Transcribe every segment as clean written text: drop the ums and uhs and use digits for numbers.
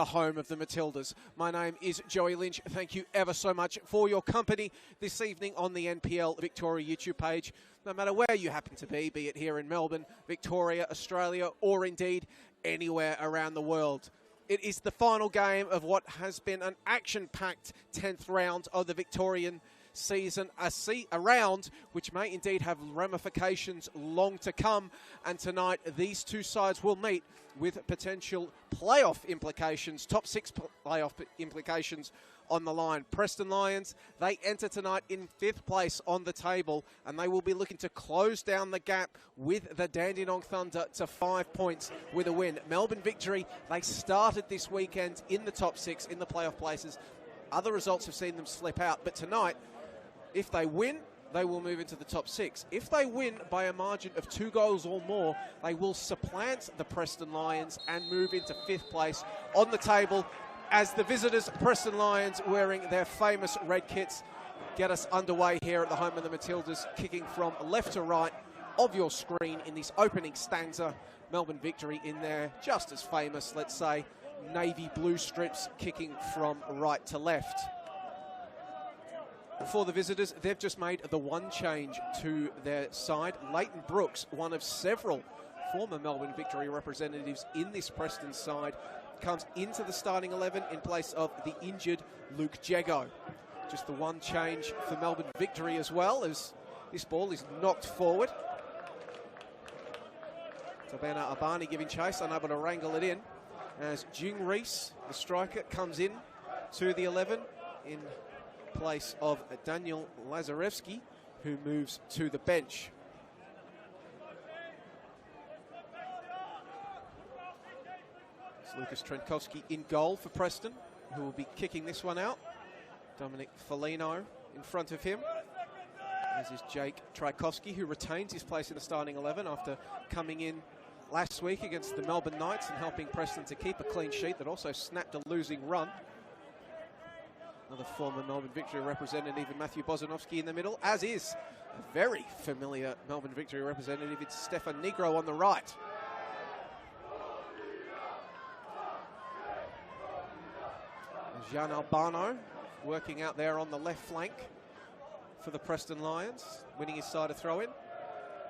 the home of the Matildas. My name is Joey Lynch. Thank you ever so much for your company this evening on the NPL Victoria YouTube page. No matter where you happen to be it here in Melbourne, Victoria, Australia, or indeed anywhere around the world. It is the final game of what has been an action-packed 10th round of the Victorian season, a round which may indeed have ramifications long to come, and tonight these two sides will meet with potential playoff implications, top six playoff implications on the line. Preston Lions, they enter tonight in 5th place on the table, and they will be looking to close down the gap with the Dandenong Thunder to 5 points with a win. Melbourne Victory, they started this weekend in the top 6 in the playoff places. Other results have seen them slip out, but tonight, if they win, they will move into the top 6. If they win by a margin of 2 goals or more, they will supplant the Preston Lions and move into 5th place on the table as the visitors, Preston Lions, wearing their famous red kits, get us underway here at the home of the Matildas, kicking from left to right of your screen in this opening stanza. Melbourne Victory in their just as famous, let's say, navy blue strips, kicking from right to left. For the visitors, they've just made the one change to their side. Leighton Brooks, one of several former Melbourne Victory representatives in this Preston side, comes into the starting 11 in place of the injured Luke Jego. Just the one change for Melbourne Victory as well, as this ball is knocked forward. Tabana Abani giving chase, unable to wrangle it in, as Jing Reese, the striker, comes in to the 11 in place of Daniel Lazarevsky, who moves to the bench. It's Lucas Trenkowski in goal for Preston, who will be kicking this one out. Dominic Foligno in front of him, as is Jake Trajkowski, who retains his place in the starting 11 after coming in last week against the Melbourne Knights and helping Preston to keep a clean sheet that also snapped a losing run. Another former Melbourne Victory representative in Matthew Bozanovsky in the middle, as is a very familiar Melbourne Victory representative. It's Stefan Negro on the right. Jean Albano working out there on the left flank for the Preston Lions, winning his side a throw-in.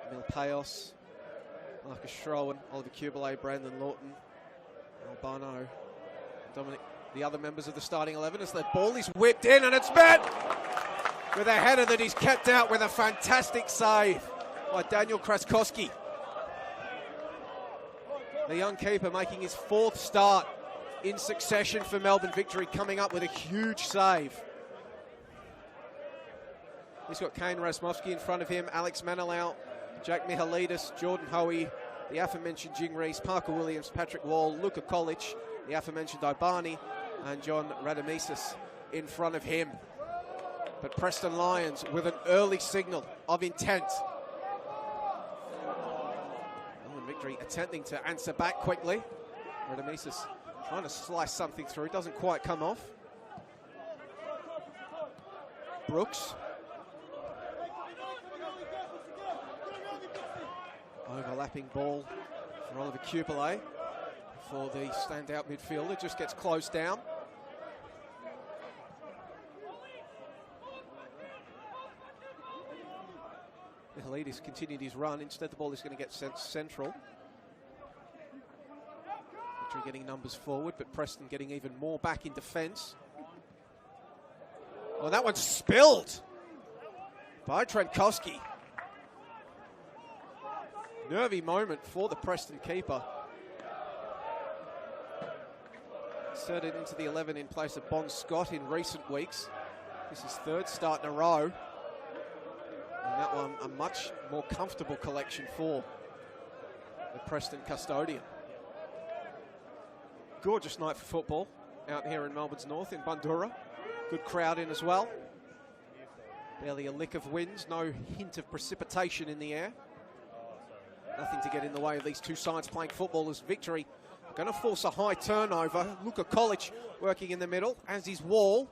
Emil Payos, Marcus Schroen, Oliver Kubele, Brandon Lawton, Albano, Dominic, the other members of the starting 11, as the ball is whipped in, and it's met with a header that he's kept out with a fantastic save by Daniel Kraskowski. The young keeper making his 4th start in succession for Melbourne Victory, coming up with a huge save. He's got Kane Rasmovsky in front of him, Alex Manilau, Jack Mihalidis, Jordan Hoey, the aforementioned Jing Reese, Parker Williams, Patrick Wall, Luka Kolic, the aforementioned Ibani, and John Radomisis in front of him. But Preston Lions with an early signal of intent. Melbourne Victory attempting to answer back quickly. Radomisis trying to slice something through, doesn't quite come off. Brooks. Overlapping ball for Oliver Kubele. For the standout midfielder, just gets closed down. Mihalidis continued his run. Instead, the ball is going to get sent central. Victory getting numbers forward, but Preston getting even more back in defence. Oh, that one's spilled by Trenkowski. Nervy moment for the Preston keeper. Inserted into the 11 in place of Bon Scott in recent weeks. This is 3rd start in a row. And that one a much more comfortable collection for the Preston custodian. Gorgeous night for football out here in Melbourne's north in Bundoora. Good crowd in as well. Barely a lick of winds, no hint of precipitation in the air. Nothing to get in the way of these two sides playing football, as Victory going to force a high turnover. Luka Kolic working in the middle, as is Wall.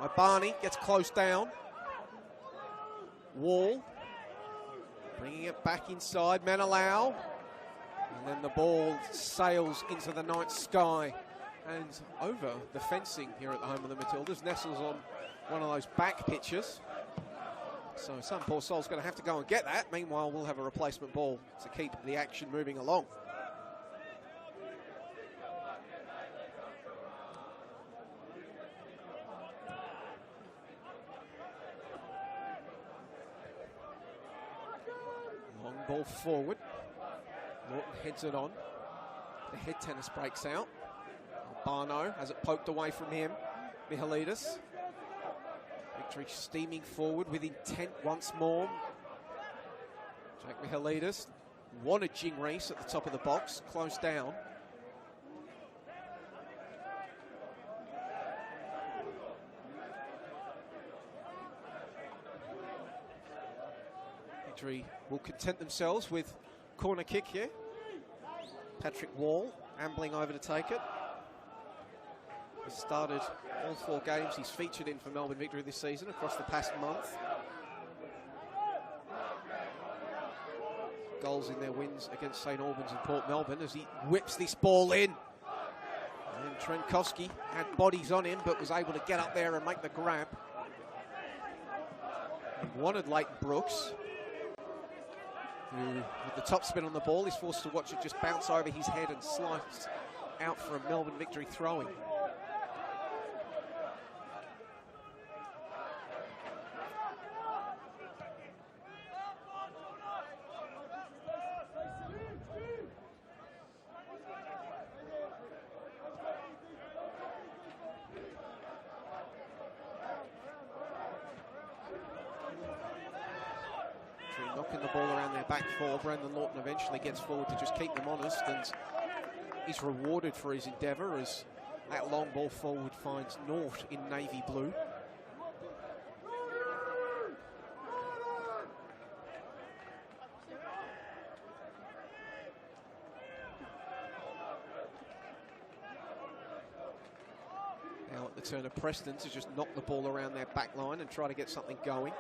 Ibani gets closed down. Wall bringing it back inside. Manilau And then the ball sails into the night sky and over the fencing here at the home of the Matildas. Nestles on one of those back pitches. So some poor soul's going to have to go and get that. Meanwhile, we'll have a replacement ball to keep the action moving along. Long ball forward. Norton heads it on. The head tennis breaks out. Barno has it poked away from him. Mihalidis. Victory steaming forward with intent once more. Jack Mihalidis wanted Jing Reese at the top of the box, closed down. Victory will content themselves with corner kick here. Patrick Wall ambling over to take it. He's started all 4 games he's featured in for Melbourne Victory this season across the past month. Goals in their wins against St Albans and Port Melbourne as he whips this ball in. And Trenkowski had bodies on him but was able to get up there and make the grab. He wanted Leighton Brooks, who with the top spin on the ball is forced to watch it just bounce over his head and slice out for a Melbourne Victory throw-in. Knocking the ball around their back four. Brendan Lawton eventually gets forward to just keep them honest and is rewarded for his endeavour as that long ball forward finds Nort in navy blue. Now at the turn of Preston to just knock the ball around their back line and try to get something going.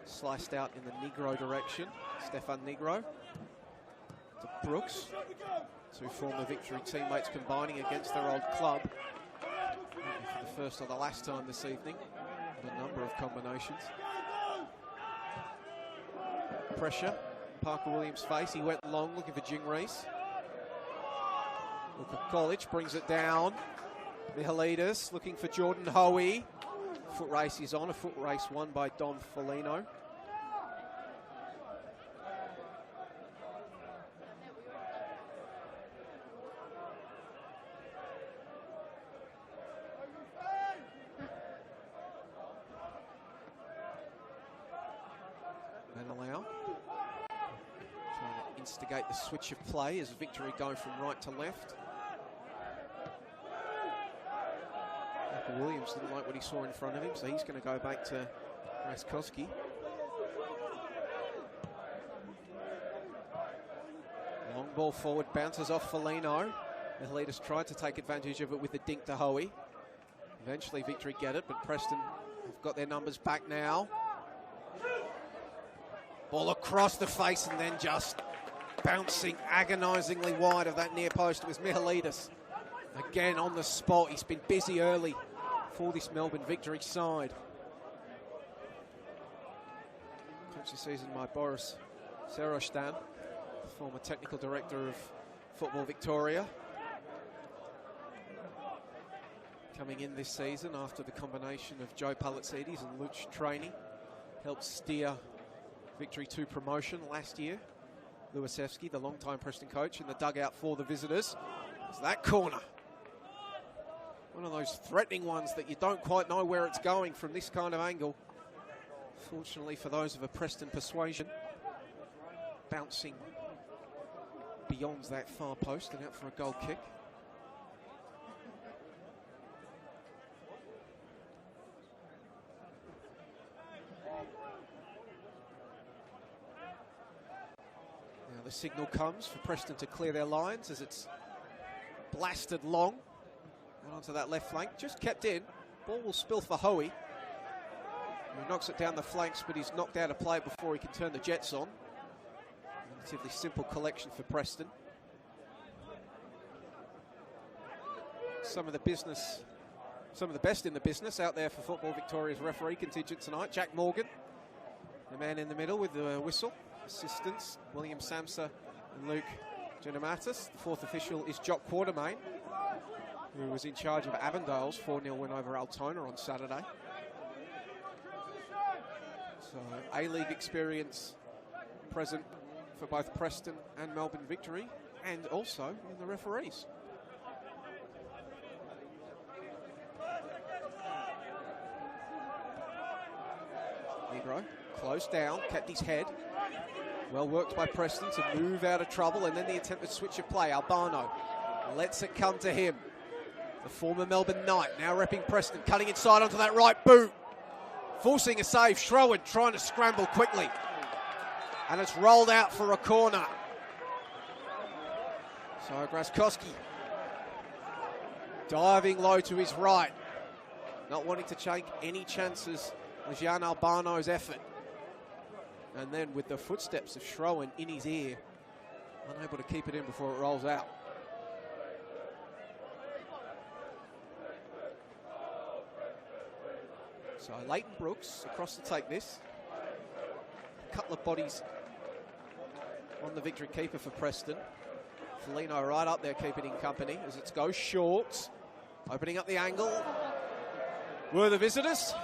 Sliced out in the Negro direction. Stefan Negro to Brooks. 2 former Victory teammates combining against their old club. Maybe for the first or the last time this evening. A number of combinations. Pressure. Parker Williams' face. He went long looking for Jing Reese. Look at College. Brings it down. Mihalidis looking for Jordan Hoey. Foot race is on. A foot race won by Don Foligno. Menelao trying to instigate the switch of play as Victory go from right to left. Michael Williams didn't like what he saw in front of him, so he's going to go back to Raskowski. Long ball forward, bounces off Foligno. Mihalidis tried to take advantage of it with the dink to Hoey. Eventually Victory get it, but Preston have got their numbers back now. Ball across the face and then just bouncing agonisingly wide of that near post. It was Mihalidis. Again on the spot. He's been busy early for this Melbourne Victory side. Coach this season by Boris Serostan, former technical director of Football Victoria. Coming in this season after the combination of Joe Palatsides and Luch Trainee helped steer Victory to promotion last year. Luasevski, the long-time Preston coach, in the dugout for the visitors. It's that corner. One of those threatening ones that you don't quite know where it's going from this kind of angle. Fortunately for those of a Preston persuasion, bouncing beyond that far post and out for a goal kick. Now the signal comes for Preston to clear their lines as it's blasted long. And onto that left flank, just kept in. Ball will spill for Hoey. He knocks it down the flanks, but he's knocked out of play before he can turn the Jets on. Relatively simple collection for Preston. Some of the best in the business out there for Football Victoria's referee contingent tonight. Jack Morgan, the man in the middle with the whistle. Assistants, William Samsa and Luke Genomatis. The fourth official is Jock Quartermain, who was in charge of Avondale's 4-0 win over Altona on Saturday. So A-League experience present for both Preston and Melbourne Victory, and also in the referees. Negro close down, kept his head. Well worked by Preston to move out of trouble, and then the attempted switch of play. Albano lets it come to him. The former Melbourne Knight, now repping Preston, cutting inside onto that right boot. Forcing a save, Schroen trying to scramble quickly. And it's rolled out for a corner. So Graskowski diving low to his right. Not wanting to take any chances with Jan Albano's effort. And then with the footsteps of Schroen in his ear, unable to keep it in before it rolls out. So Leighton Brooks across to take this. A couple of bodies on the victory keeper for Preston. Foligno right up there keeping in company as it goes short. Opening up the angle. Were the visitors.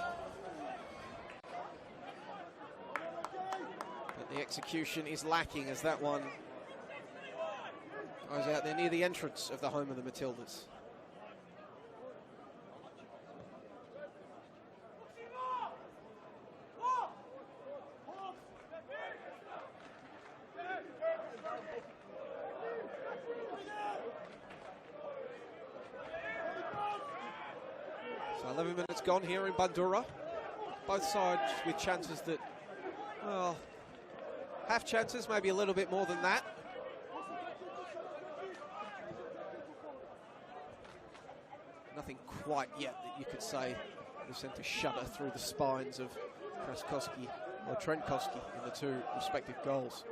But the execution is lacking as that one goes out there near the entrance of the home of the Matildas. So 11 minutes gone here in Bandura. Both sides with chances that, well, half chances, maybe a little bit more than that. Nothing quite yet that you could say has sent a shudder through the spines of Kraskowski or Trenkowski in the two respective goals.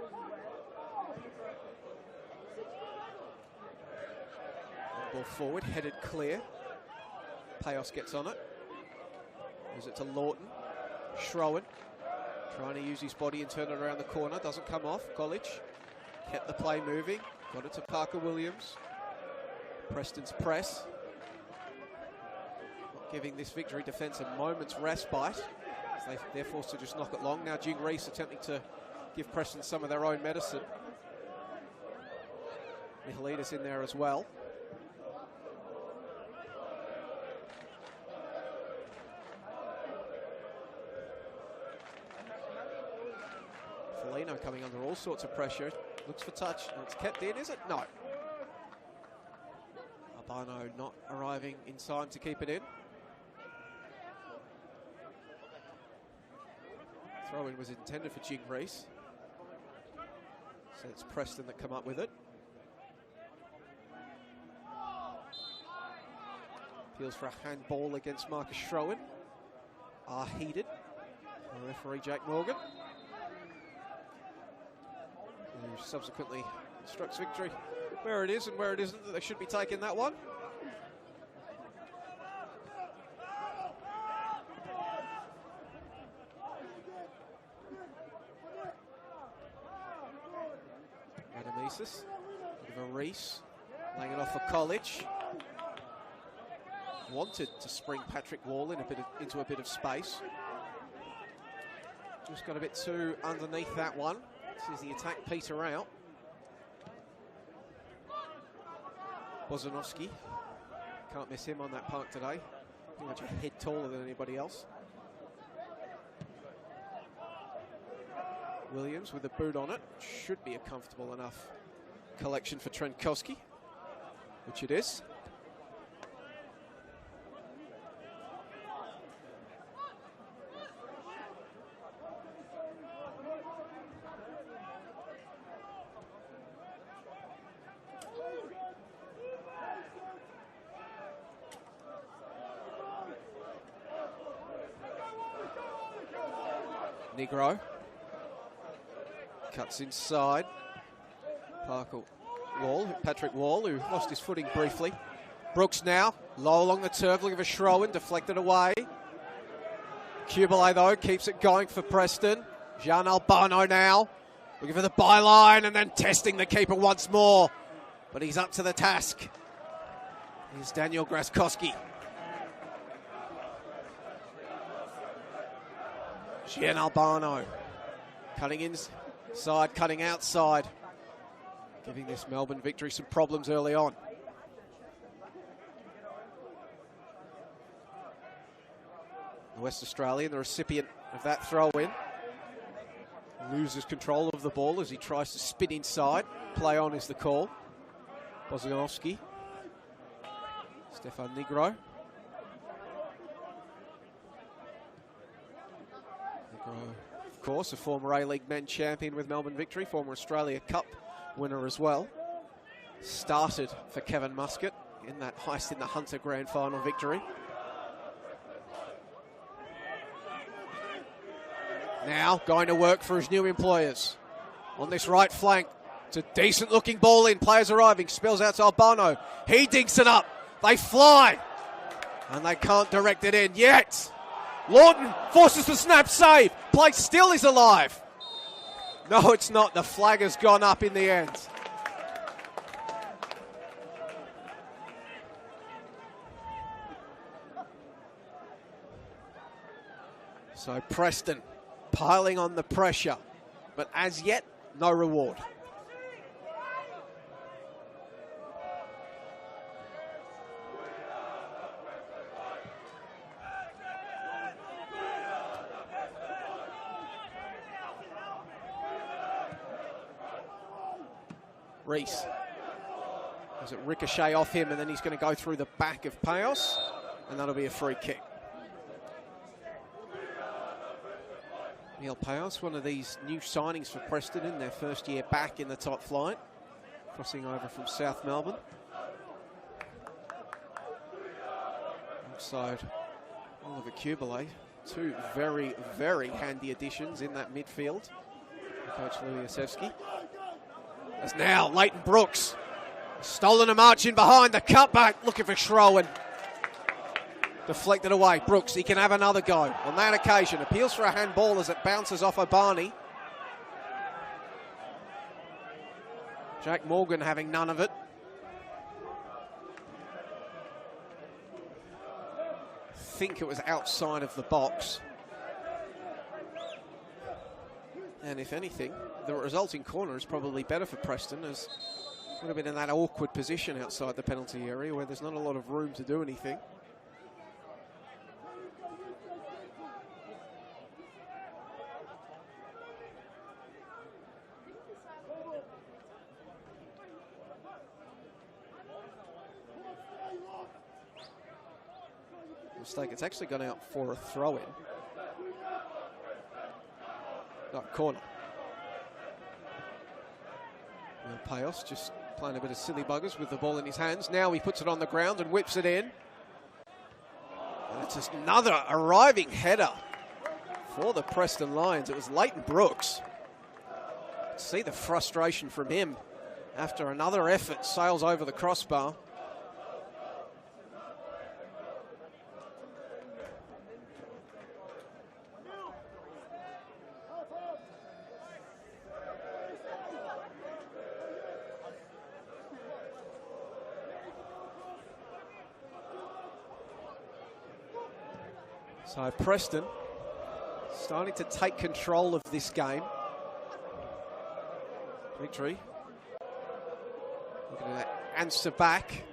Ball forward, headed clear. Payos gets on it. Gives it to Lawton. Schroen trying to use his body and turn it around the corner. Doesn't come off. College kept the play moving. Got it to Parker Williams. Preston's press. Not giving this victory defence a moment's respite. They're forced to just knock it long. Now Jing Reese attempting to give Preston some of their own medicine. Michaelides in there as well. Foligno coming under all sorts of pressure. Looks for touch. And it's kept in, is it? No. Albano not arriving in time to keep it in. Throw-in was intended for Jing Reese. So it's Preston that come up with it. Appeals for a handball against Marcus Schroen are heeded by referee Jack Morgan, who subsequently instructs victory where it is and where it isn't that they should be taking that one. Adamesis, bit of a Reese, laying it off for College. Wanted to spring Patrick Wall in into a bit of space. Just got a bit too underneath that one. Sees the attack peter out. Bozanovski, can't miss him on that park today. Pretty much a head taller than anybody else. Williams with a boot on it. Should be a comfortable enough collection for Trenkowski, which it is. Negro cuts inside, Patrick Wall, who lost his footing briefly. Brooks now, low along the turf, looking for Schroen, deflected away. Kubele, though, keeps it going for Preston. Jean Albano now, looking for the byline and then testing the keeper once more. But he's up to the task. Here's Daniel Graskowski. Jean Albano, cutting inside, cutting outside. Giving this Melbourne victory some problems early on. The West Australian, the recipient of that throw-in, loses control of the ball as he tries to spin inside. Play on is the call. Bozanovski. Stefan Negro. Negro, of course, a former A-League men champion with Melbourne Victory, former Australia Cup winner as well. Started for Kevin Muscat in that Heist in the Hunter Grand Final victory. Now going to work for his new employers. On this right flank, it's a decent looking ball in. Players arriving, spills out to Albano. He digs it up. They fly. And they can't direct it in yet. Lawton forces the snap save. Play still is alive. No, it's not. The flag has gone up in the end. So Preston piling on the pressure, but as yet, no reward. Reese. Does it ricochet off him, and then he's going to go through the back of Payos, and that'll be a free kick. Neil Payos, one of these new signings for Preston in their first year back in the top flight, crossing over from South Melbourne. Alongside Oliver Kubele, two very, very handy additions in that midfield. Coach Luliasevski. As now Leighton Brooks, stolen a march in behind, the cutback, looking for Schroen. Deflected away. Brooks, he can have another go. On that occasion, appeals for a handball as it bounces off Obani. Jack Morgan having none of it. I think it was outside of the box. And if anything, the resulting corner is probably better for Preston, as would have been in that awkward position outside the penalty area where there's not a lot of room to do anything. Mistake, it's actually gone out for a throw-in. No, corner. Well, Payos just playing a bit of silly buggers with the ball in his hands. Now he puts it on the ground and whips it in. And it's just another arriving header for the Preston Lions. It was Leighton Brooks. See the frustration from him after another effort sails over the crossbar. So Preston starting to take control of this game. Victory. Looking at answer back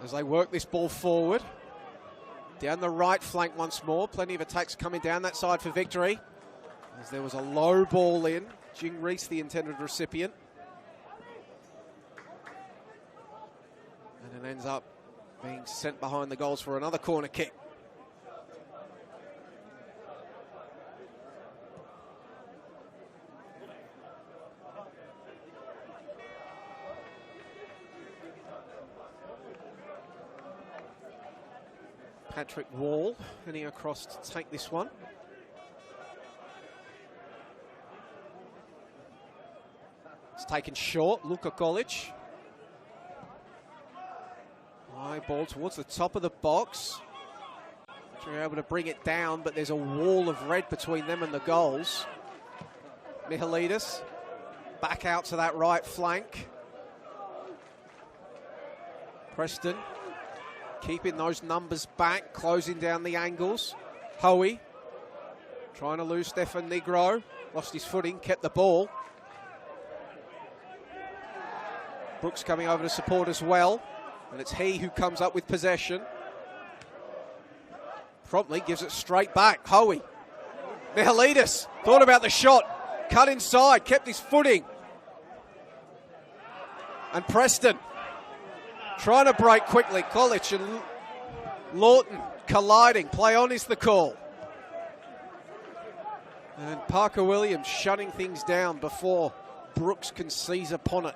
as they work this ball forward. Down the right flank once more. Plenty of attacks coming down that side for Victory. As there was a low ball in. Jing Reese, the intended recipient. And it ends up being sent behind the goals for another corner kick. Patrick Wall heading across to take this one. It's taken short. Luka Golic. High ball towards the top of the box. They're able to bring it down, but there's a wall of red between them and the goals. Mihalidis back out to that right flank. Preston keeping those numbers back, closing down the angles. Hoey trying to lose Stefan Negro. Lost his footing, kept the ball. Brooks coming over to support as well. And it's he who comes up with possession. Promptly gives it straight back. Hoey. Mihalidis thought about the shot. Cut inside, kept his footing. And Preston trying to break quickly. Golic and Lawton colliding. Play on is the call. And Parker Williams shutting things down before Brooks can seize upon it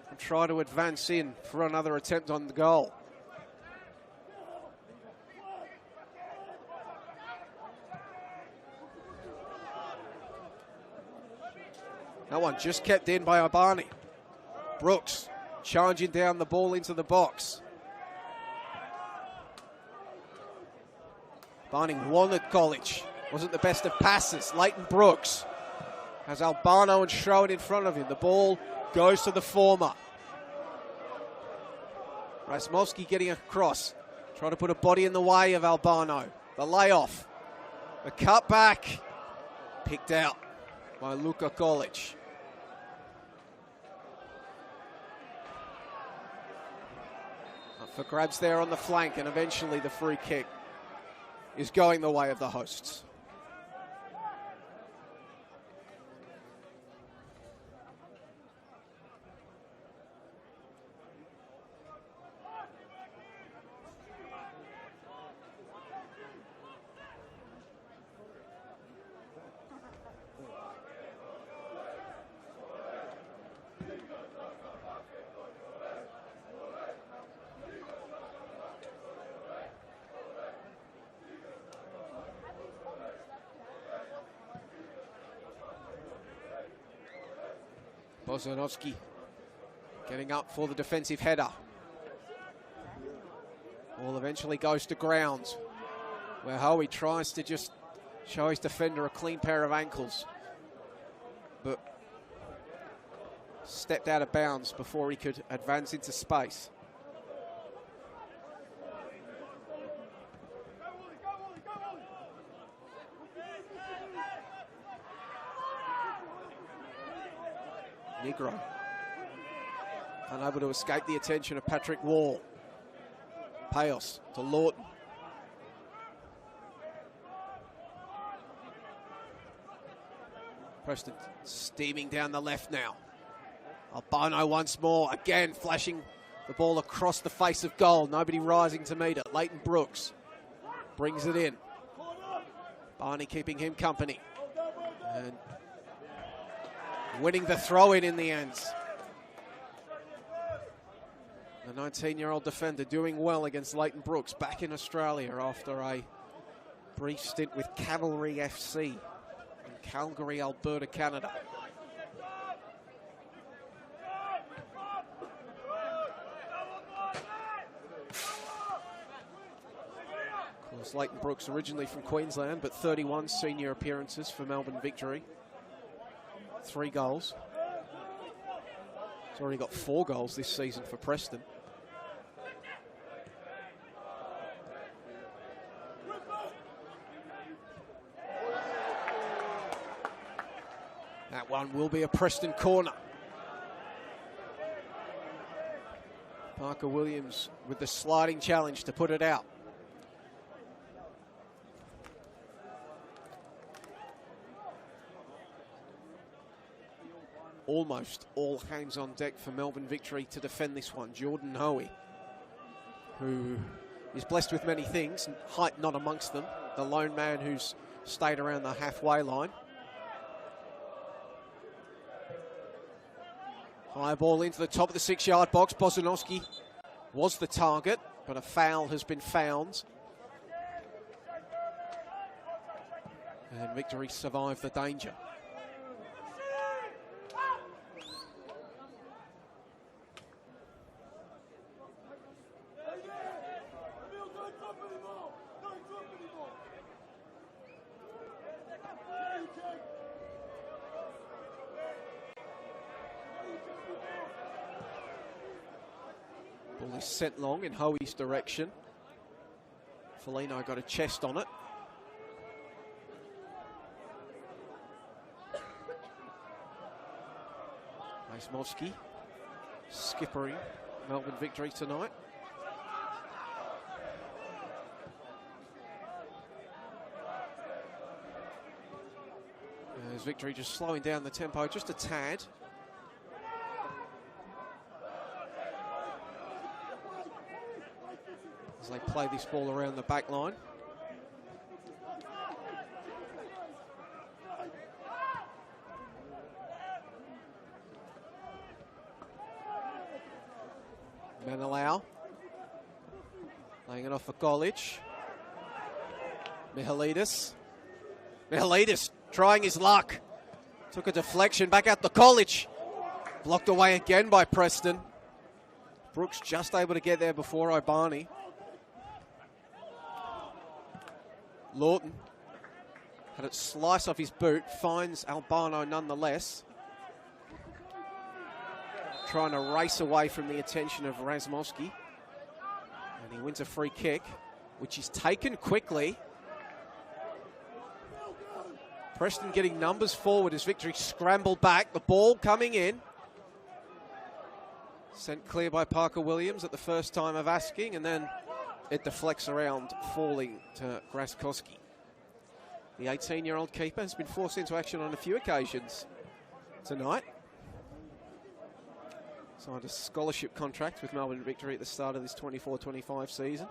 and try to advance in for another attempt on the goal. That one just kept in by Albani. Brooks charging down the ball into the box. Albani wanted Golic. Wasn't the best of passes. Leighton Brooks has Albano and Schroen in front of him. The ball goes to the former. Rasmowski getting across. Trying to put a body in the way of Albano. The layoff. The cut back. Picked out by Luka Golic. Up for grabs there on the flank, and eventually the free kick is going the way of the hosts. Bozanovsky getting up for the defensive header. Ball eventually goes to ground, where Hoey tries to just show his defender a clean pair of ankles, but stepped out of bounds before he could advance into space. Negro unable to escape the attention of Patrick Wall. Payos to Lawton. Preston steaming down the left now. Albano once more, again flashing the ball across the face of goal. Nobody rising to meet it. Leighton Brooks brings it in. Barney keeping him company. And winning the throw-in in the end. The 19-year-old defender doing well against Leighton Brooks back in Australia after a brief stint with Cavalry FC in Calgary, Alberta, Canada. Of course, Leighton Brooks originally from Queensland, but 31 senior appearances for Melbourne Victory. 3 goals. He's already got 4 goals this season for Preston. That one will be a Preston corner. Parker Williams with the sliding challenge to put it out. Almost all hands on deck for Melbourne Victory to defend this one. Jordan Hoey, who is blessed with many things, height not amongst them. The lone man who's stayed around the halfway line. High ball into the top of the 6-yard box. Bozanovsky was the target, but a foul has been found. And Victory survived the danger. Ball is sent long in Hoey's direction. Foligno got a chest on it. Razmovski skippering Melbourne victory tonight. As Victory just slowing down the tempo just a tad. As they play this ball around the back line. Manilau laying it off for Golic. Mihalidis trying his luck. Took a deflection back out to Golic. Blocked away again by Preston. Brooks just able to get there before Obani. Lawton had it slice off his boot. Finds Albano nonetheless. Trying to race away from the attention of Razmovski. And he wins a free kick, which is taken quickly. Preston getting numbers forward as Victory scrambled back. The ball coming in. Sent clear by Parker Williams at the first time of asking, and then it deflects around, falling to Graskowski. The 18-year-old keeper has been forced into action on a few occasions tonight. Signed a scholarship contract with Melbourne Victory at the start of this 24-25 season.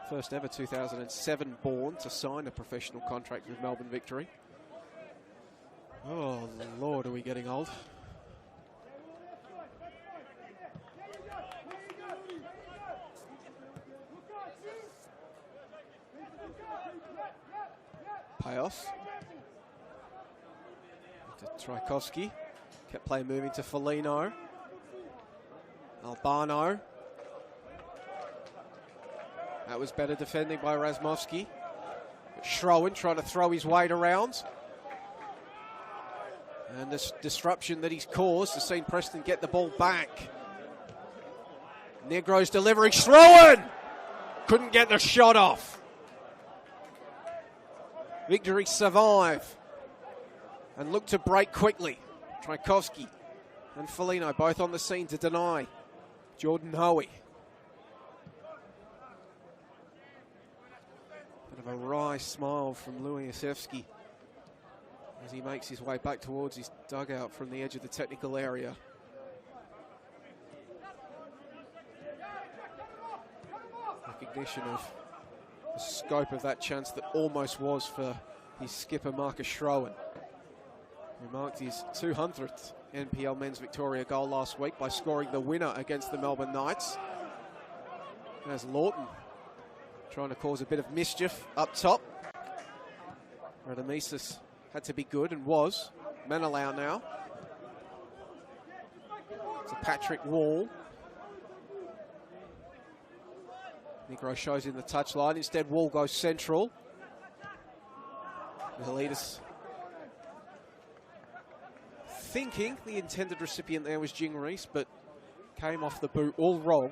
First ever 2007 born to sign a professional contract with Melbourne Victory. Oh, Lord, are we getting old? Payoff. To Trajkovski. Kept play moving to Foligno. Albano. That was better defending by Razmovski. Schroen trying to throw his weight around. And this disruption that he's caused has seen Preston get the ball back. Negro's delivering. Schroen! Couldn't get the shot off. Victory survive. And look to break quickly. Trajkovski and Foligno both on the scene to deny Jordan Hoey. Bit of a wry smile from Luiasevski as he makes his way back towards his dugout from the edge of the technical area. Recognition of the scope of that chance that almost was for his skipper Marcus Schroen, who marked his 200th NPL Men's Victoria goal last week by scoring the winner against the Melbourne Knights. There's Lawton trying to cause a bit of mischief up top. Radomisis had to be good and was. Manilau now. To Patrick Wall. Negro shows in the touchline. Instead, Wall goes central. Mihalidis thinking the intended recipient there was Jing Reese, but came off the boot all wrong.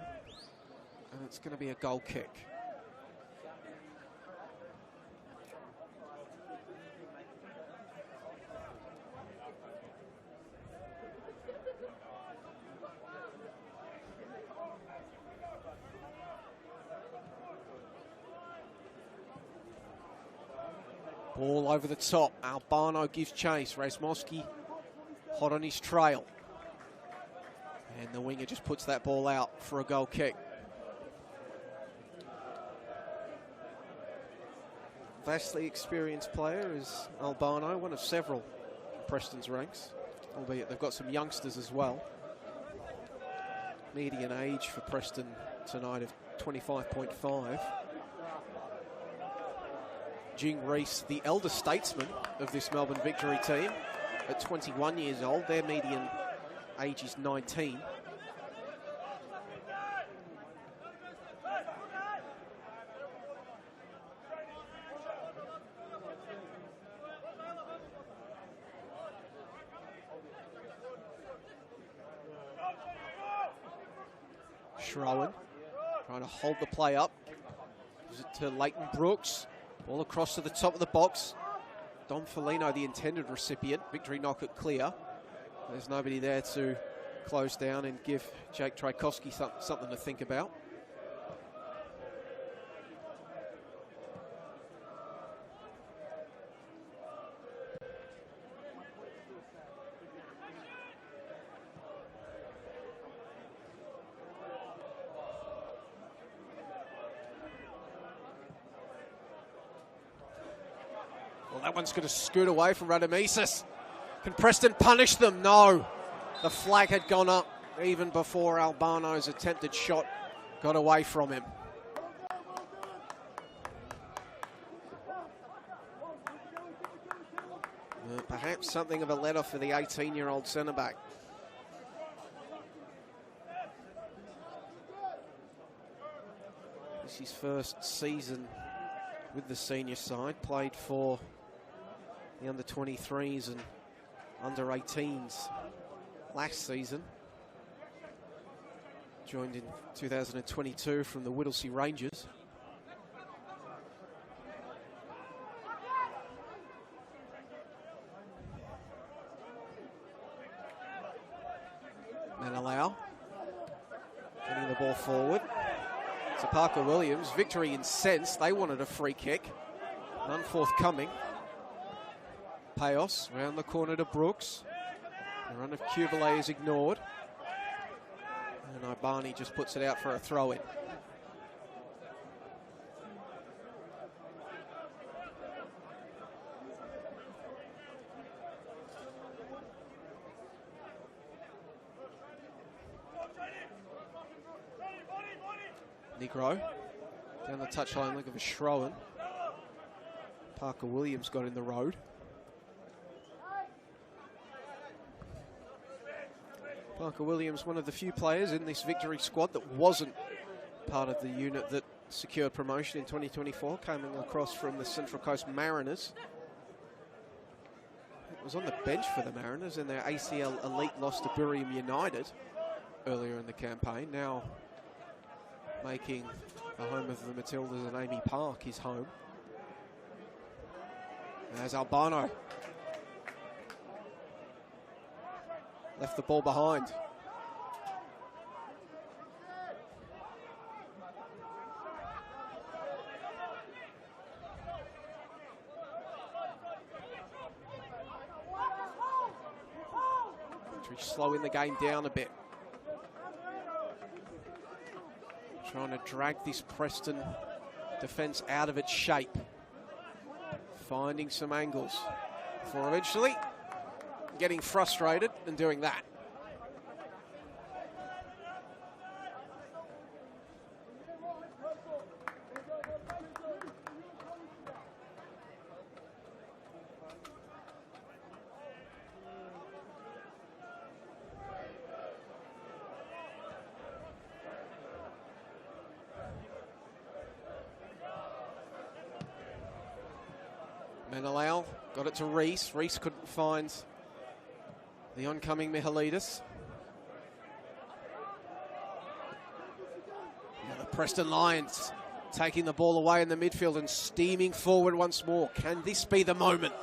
And it's going to be a goal kick. Ball over the top. Albano gives chase. Razmovski hot on his trail. And the winger just puts that ball out for a goal kick. Vastly experienced player is Albano, one of several in Preston's ranks, albeit they've got some youngsters as well. Median age for Preston tonight of 25.5. Jing Reese, the elder statesman of this Melbourne Victory team, at 21 years old. Their median age is 19. Schroen trying to hold the play up. Gives it to Leighton Brooks. Ball across to the top of the box. Dom Felino, the intended recipient. Victory knock it clear. There's nobody there to close down and give Jake Tchaikovsky something to think about. Well, that one's going to scoot away from Radomisis. Can Preston punish them? No. The flag had gone up even before Albano's attempted shot got away from him. Perhaps something of a let-off for the 18-year-old centre-back. This is his first season with the senior side. Played for the under-23s and under-18s last season. Joined in 2022 from the Whittlesea Rangers. Manilau getting the ball forward. To Parker Williams. Victory incensed. They wanted a free kick. None forthcoming. Payos round the corner to Brooks. The run of Kubele is ignored. And Ibani just puts it out for a throw-in. Negro down the touchline, look of a Schroen. Parker Williams got in the road. Parker Williams, one of the few players in this victory squad that wasn't part of the unit that secured promotion in 2024, coming across from the Central Coast Mariners. It was on the bench for the Mariners in their ACL Elite loss to Buriram United earlier in the campaign. Now making the home of the Matildas and Amy Park his home. There's Albano. Left the ball behind. Slowing the game down a bit. Trying to drag this Preston defence out of its shape. Finding some angles before eventually getting frustrated and doing that. Manilau got it to Reese. Reese couldn't find the oncoming Mihalidis. Yeah, the Preston Lions taking the ball away in the midfield and steaming forward once more. Can this be the moment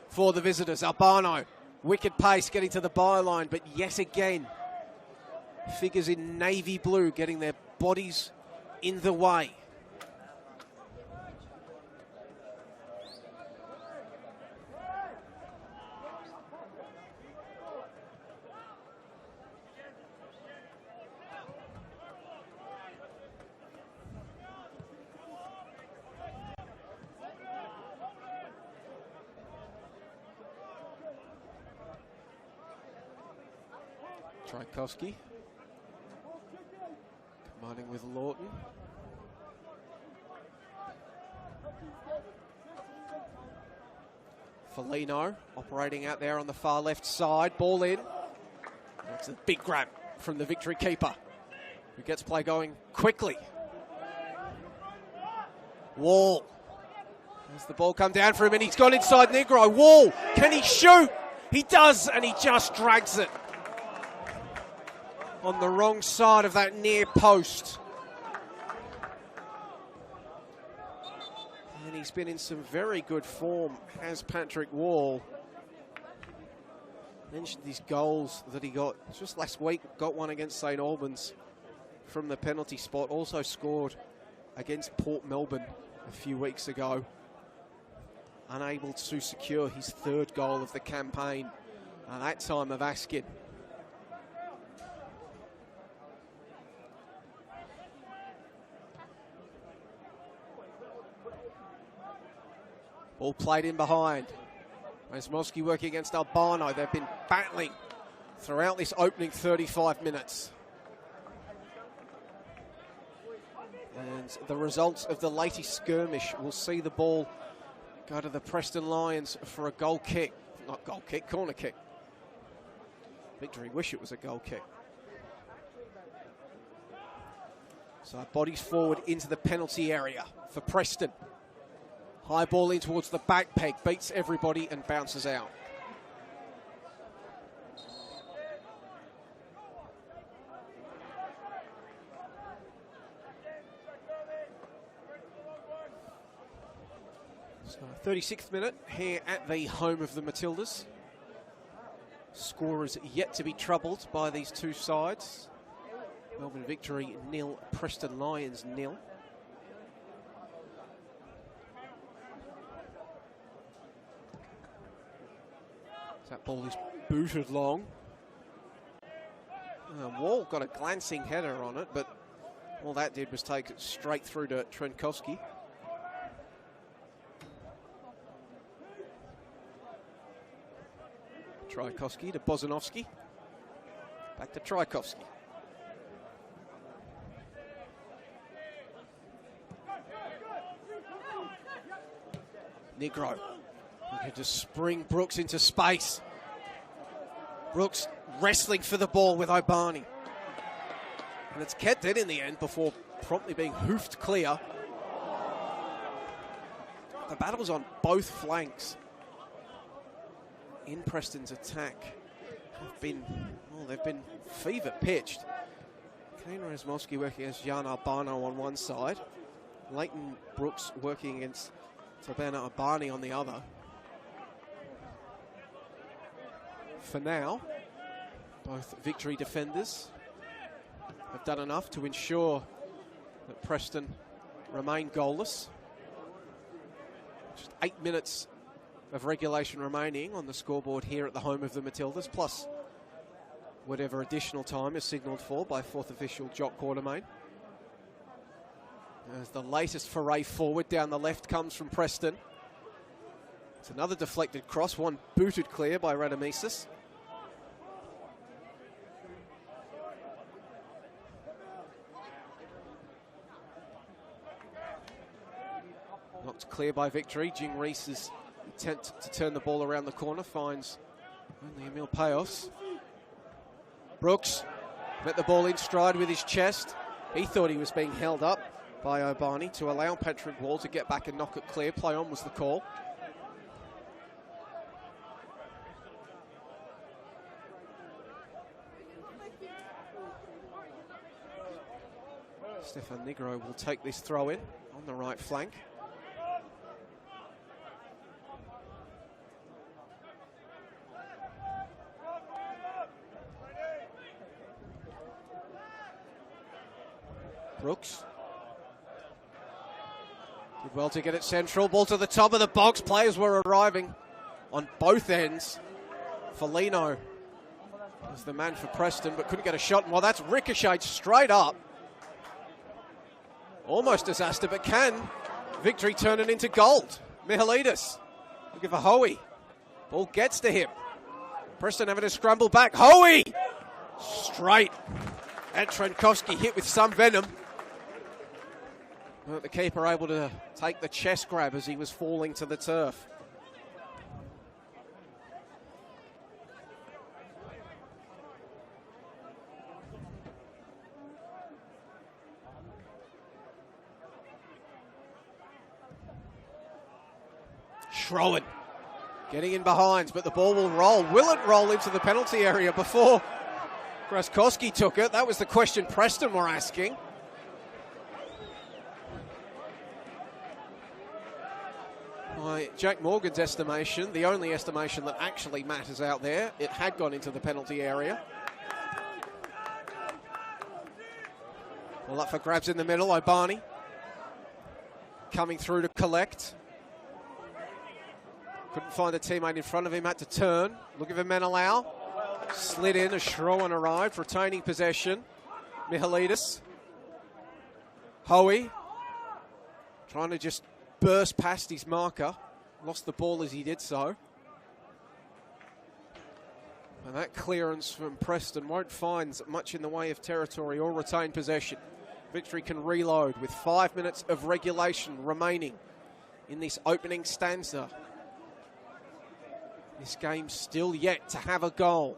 for the visitors? Albano, wicked pace getting to the byline, but yet again, figures in navy blue getting their bodies in the way. Tchaikovsky combining with Lawton. Felino operating out there on the far left side. Ball in. That's a big grab from the victory keeper, who gets play going quickly. Wall. As the ball come down for him and he's gone inside Negro. Wall, can he shoot? He does, and he just drags it. on the wrong side of that near post. And he's been in some very good form, has Patrick Wall. Mentioned his goals that he got just last week. Got one against St Albans from the penalty spot. Also scored against Port Melbourne a few weeks ago. Unable to secure his third goal of the campaign at that time of asking. Ball played in behind. Razmowski working against Albano. They've been battling throughout this opening 35 minutes. And the results of the latest skirmish will see the ball go to the Preston Lions for a goal kick. Not goal kick, corner kick. Victory wish it was a goal kick. So bodies forward into the penalty area for Preston. High ball in towards the back peg, beats everybody and bounces out. So 36th minute here at the home of the Matildas. Scorers yet to be troubled by these two sides. Melbourne Victory 0, Preston Lions 0. That ball is booted long. Wall got a glancing header on it, but all that did was take it straight through to Trenkowski. Trajkovski to Bozanovski. Back to Trajkovski. Negro. Looking to spring Brooks into space. Brooks wrestling for the ball with O'Barney. And it's kept in the end before promptly being hoofed clear. The battles on both flanks in Preston's attack have been, well, they've been fever pitched. Kane Razmowski working against Jan Albano on one side. Leighton Brooks working against Tabana O'Barney on the other. For now, both Victory defenders have done enough to ensure that Preston remain goalless. Just 8 minutes of regulation remaining on the scoreboard here at the home of the Matildas, plus whatever additional time is signalled for by fourth official Jock Quartermain. As the latest foray forward down the left comes from Preston. It's another deflected cross, one booted clear by Radamisis. Knocked clear by Victory. Jing Reese's attempt to turn the ball around the corner finds only Emil Payos. Brooks met the ball in stride with his chest. He thought he was being held up by O'Barney to allow Patrick Wall to get back and knock it clear. Play on was the call. Stefan Negro will take this throw in on the right flank. Brooks. Did well to get it central. Ball to the top of the box. Players were arriving on both ends. Foligno was the man for Preston, but couldn't get a shot. Well, that's ricocheted straight up. Almost disaster, but can Victory turn it into gold? Mihalidis looking for Hoey. Ball gets to him. Preston having to scramble back. Hoey! Straight at Trenkowski, hit with some venom. But the keeper able to take the chest grab as he was falling to the turf. Schroen getting in behind, but the ball will roll. Will it roll into the penalty area before Graskowski took it. That was the question Preston were asking. By Jack Morgan's estimation, the only estimation that actually matters out there, it had gone into the penalty area. Well, up for grabs in the middle, Obani coming through to collect. Couldn't find a teammate in front of him, had to turn. Looking for Menelau. Slid in as Schroen arrived, retaining possession. Mihalidis. Hoey trying to just burst past his marker. Lost the ball as he did so. And that clearance from Preston won't find much in the way of territory or retain possession. Victory can reload with 5 minutes of regulation remaining in this opening stanza. This game's still yet to have a goal.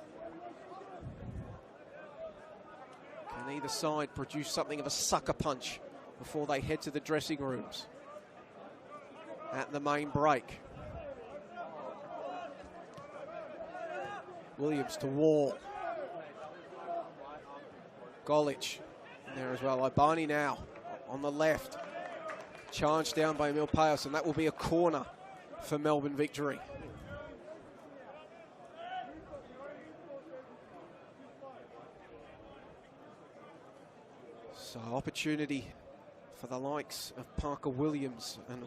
Can either side produce something of a sucker punch before they head to the dressing rooms at the main break? Williams to Wall. Golic in there as well. Obani now on the left. Charged down by Milpaos, and that will be a corner for Melbourne Victory. So opportunity for the likes of Parker Williams and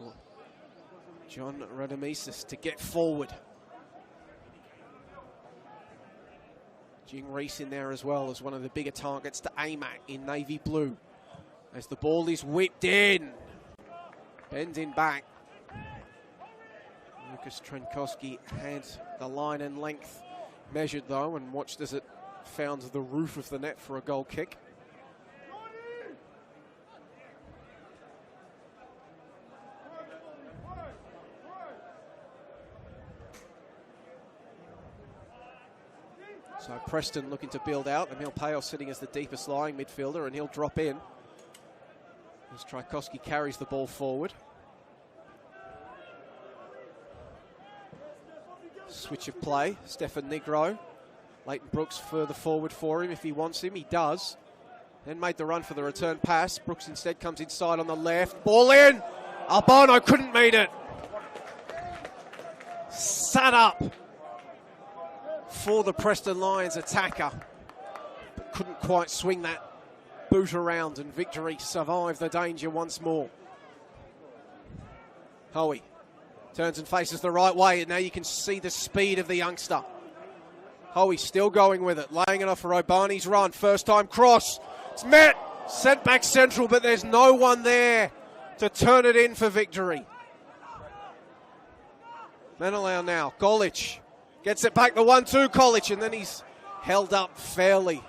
John Radomisis to get forward. Jing Reese in there as well as one of the bigger targets to aim at in navy blue. As the ball is whipped in. Bending back. Lucas Trenkowski had the line and length measured though, and watched as it found the roof of the net for a goal kick. So Preston looking to build out. Emil Payos sitting as the deepest lying midfielder, and he'll drop in as Trenkowski carries the ball forward. Switch of play, Stefan Negro. Leighton Brooks further forward for him if he wants him, he does. Then made the run for the return pass. Brooks instead comes inside on the left. Ball in! Albano couldn't meet it. Sat up for the Preston Lions attacker, but couldn't quite swing that boot around, and Victory survived the danger once more. Hoey turns and faces the right way, and now you can see the speed of the youngster. Hoey still going with it, laying it off for Obani's run. First time cross, it's met, sent back central, but there's no one there to turn it in for Victory. Menelau now, Golic gets it back, the 1-2 Golic, and then he's held up fairly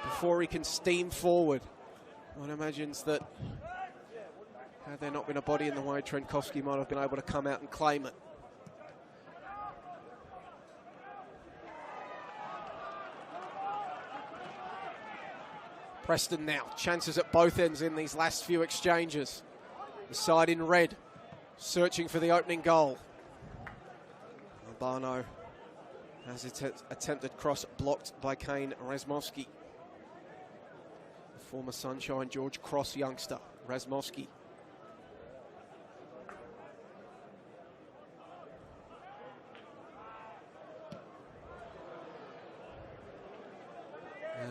before he can steam forward. One imagines that had there not been a body in the way, Trenkowski might have been able to come out and claim it. Preston now, chances at both ends in these last few exchanges. The side in red, searching for the opening goal. Albano has attempted cross blocked by Kane Razmovski. The former Sunshine George Cross youngster, Razmovski.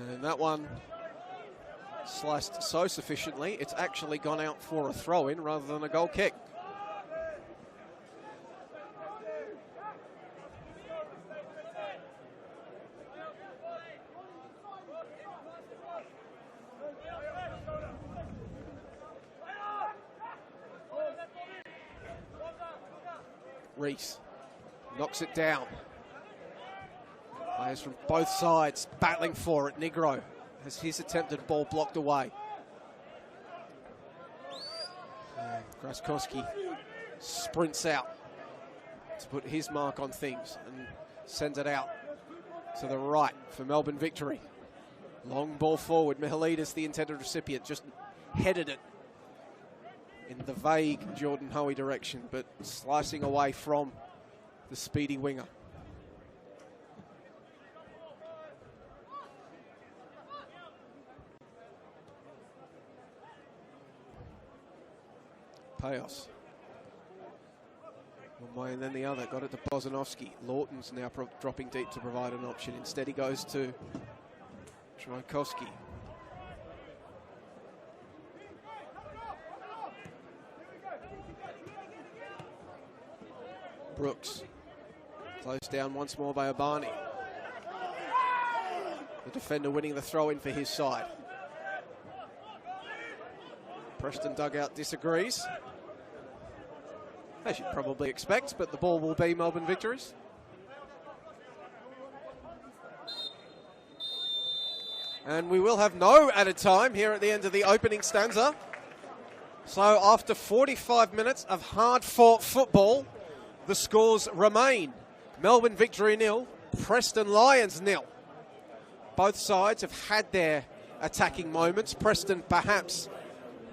And that one sliced so sufficiently, it's actually gone out for a throw-in rather than a goal kick. Reese knocks it down. Players from both sides battling for it. Negro has his attempted ball blocked away. Graskowski sprints out to put his mark on things and sends it out to the right for Melbourne Victory. Long ball forward. Mihalidis, the intended recipient, just headed it in the vague Jordan Hoey direction, but slicing away from the speedy winger. Chaos. One way and then the other. Got it to Bozanovsky. Lawton's now dropping deep to provide an option. Instead he goes to Trojkovski. Brooks. Closed down once more by Abani. The defender winning the throw-in for his side. Preston dugout disagrees, as you'd probably expect, but the ball will be Melbourne Victory's. And we will have no added time here at the end of the opening stanza. So after 45 minutes of hard-fought football, the scores remain. Melbourne Victory 0, Preston Lions 0. Both sides have had their attacking moments. Preston perhaps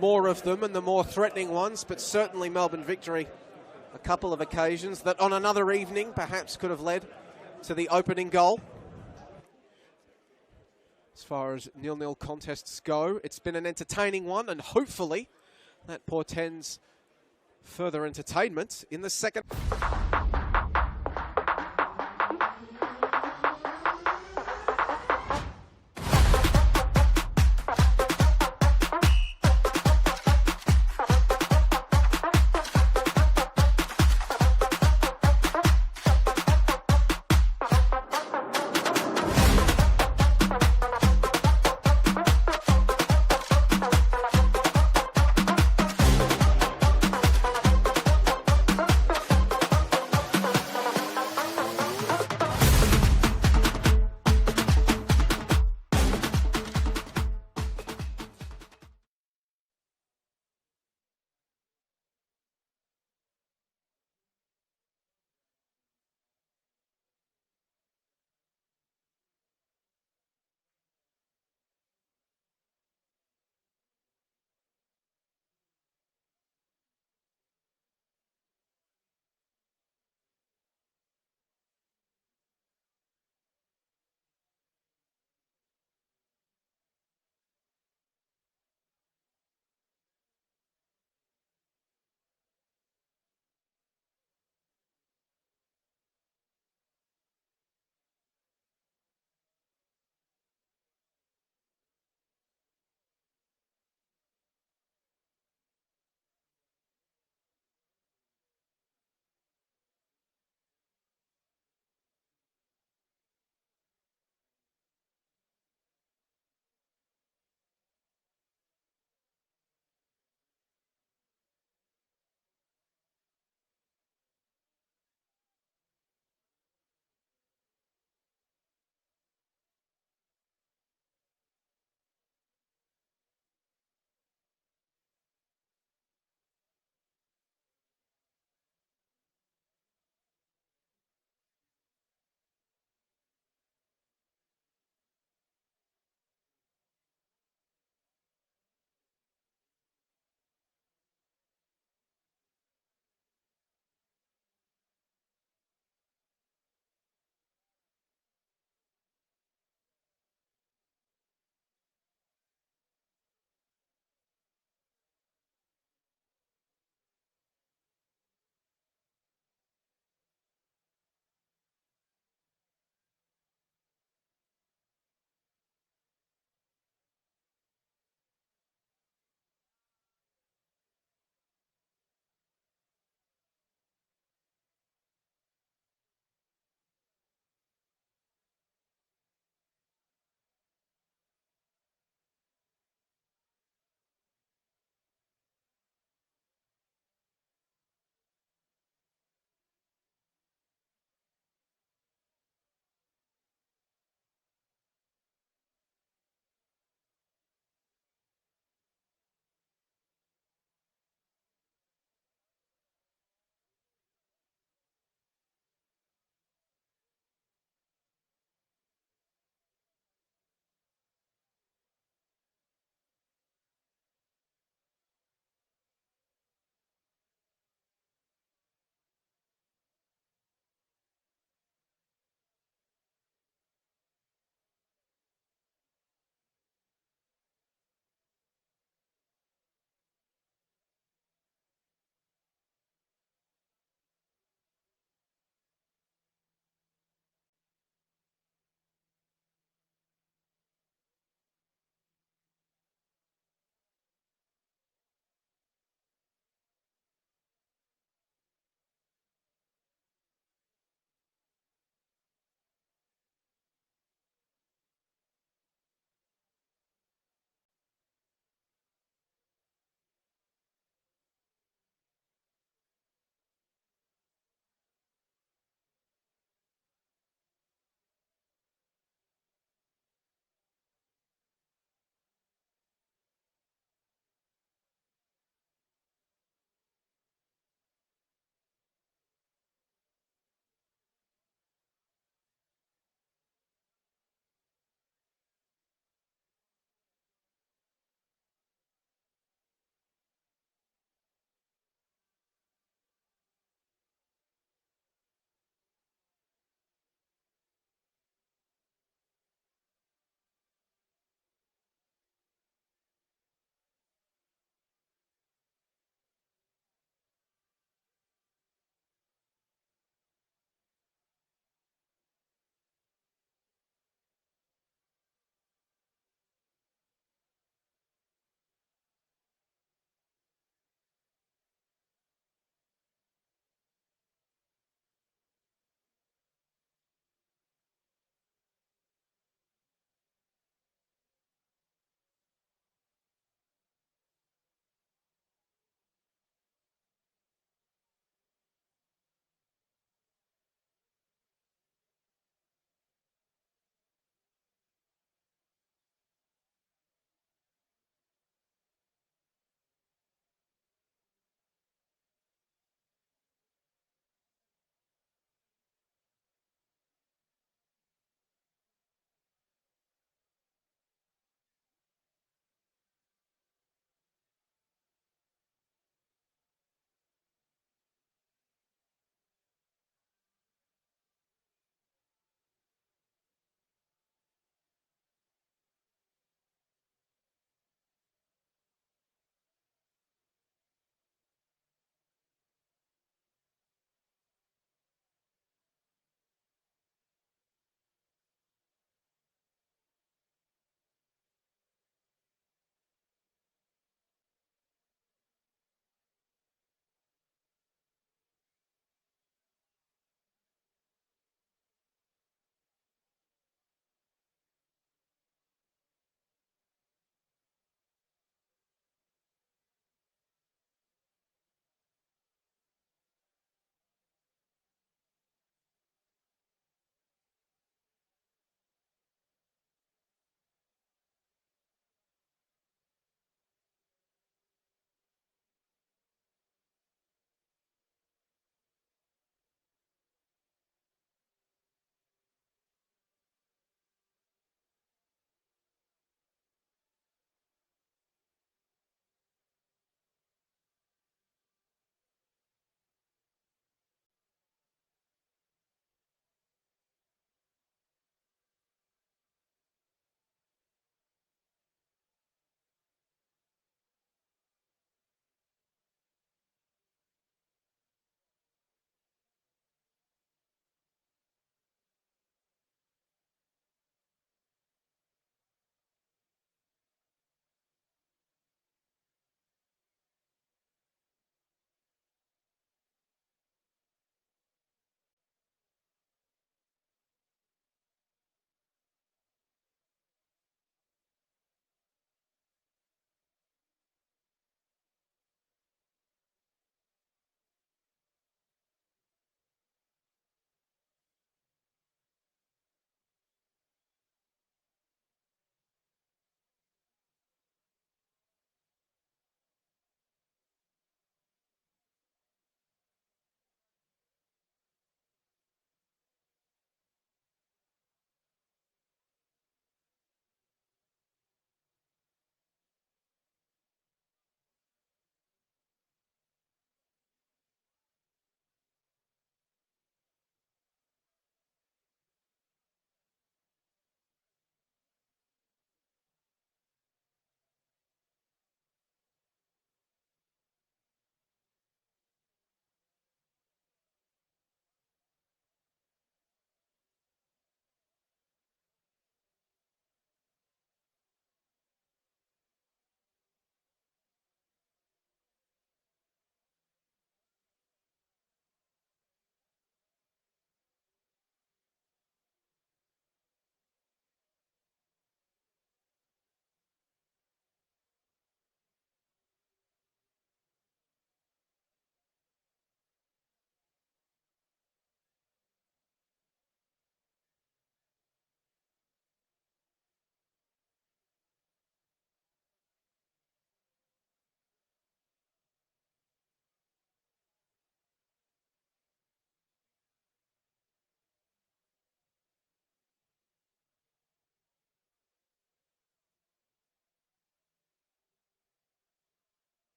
more of them and the more threatening ones, but certainly Melbourne Victory a couple of occasions that on another evening perhaps could have led to the opening goal. As far as 0-0 contests go, it's been an entertaining one, and hopefully that portends further entertainment in the second.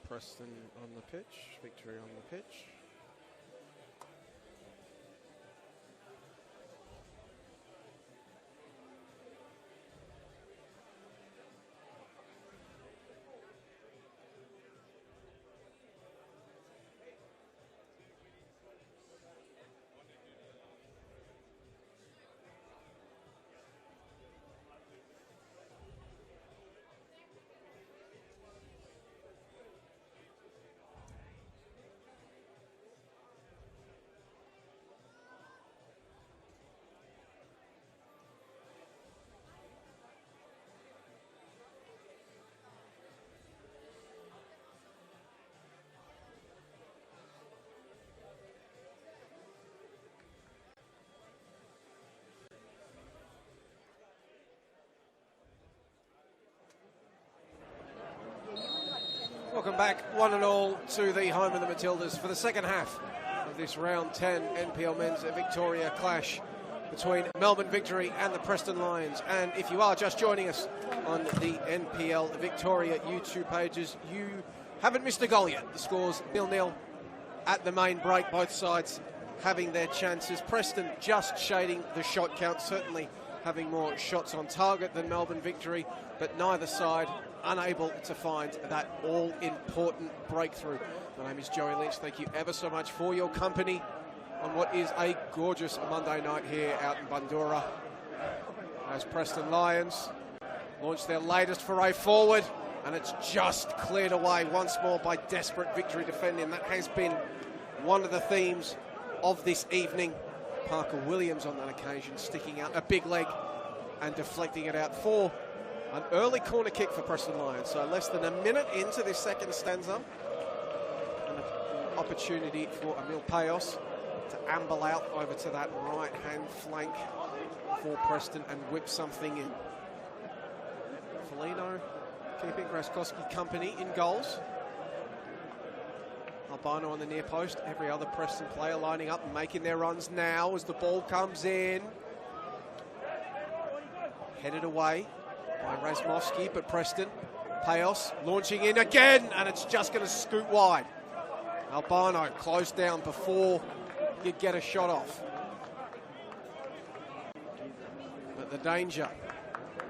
Preston on the pitch, Victory on the pitch. Welcome back, one and all, to the home of the Matildas for the second half of this round 10 NPL Men's Victoria clash between Melbourne Victory and the Preston Lions. And if you are just joining us on the NPL Victoria YouTube pages, you haven't missed a goal yet. The score's 0-0 at the main break, both sides having their chances. Preston just shading the shot count, certainly having more shots on target than Melbourne Victory, but neither side unable to find that all-important breakthrough. My name is Joey Lynch. Thank you ever so much for your company on what is a gorgeous Monday night here out in Bundoora, as Preston Lions launch their latest foray forward, and it's just cleared away once more by desperate Victory defending. That has been one of the themes of this evening. Parker Williams on that occasion sticking out a big leg and deflecting it out for an early corner kick for Preston Lions. So less than a minute into this second stanza, and an opportunity for Emil Payos to amble out over to that right-hand flank for Preston and whip something in. Felino keeping Graskowski company in goals. Albano on the near post. Every other Preston player lining up and making their runs now as the ball comes in. Headed away by Razmovsky, but Preston, Payos launching in again, and it's just going to scoot wide. Albano closed down before he'd get a shot off. But the danger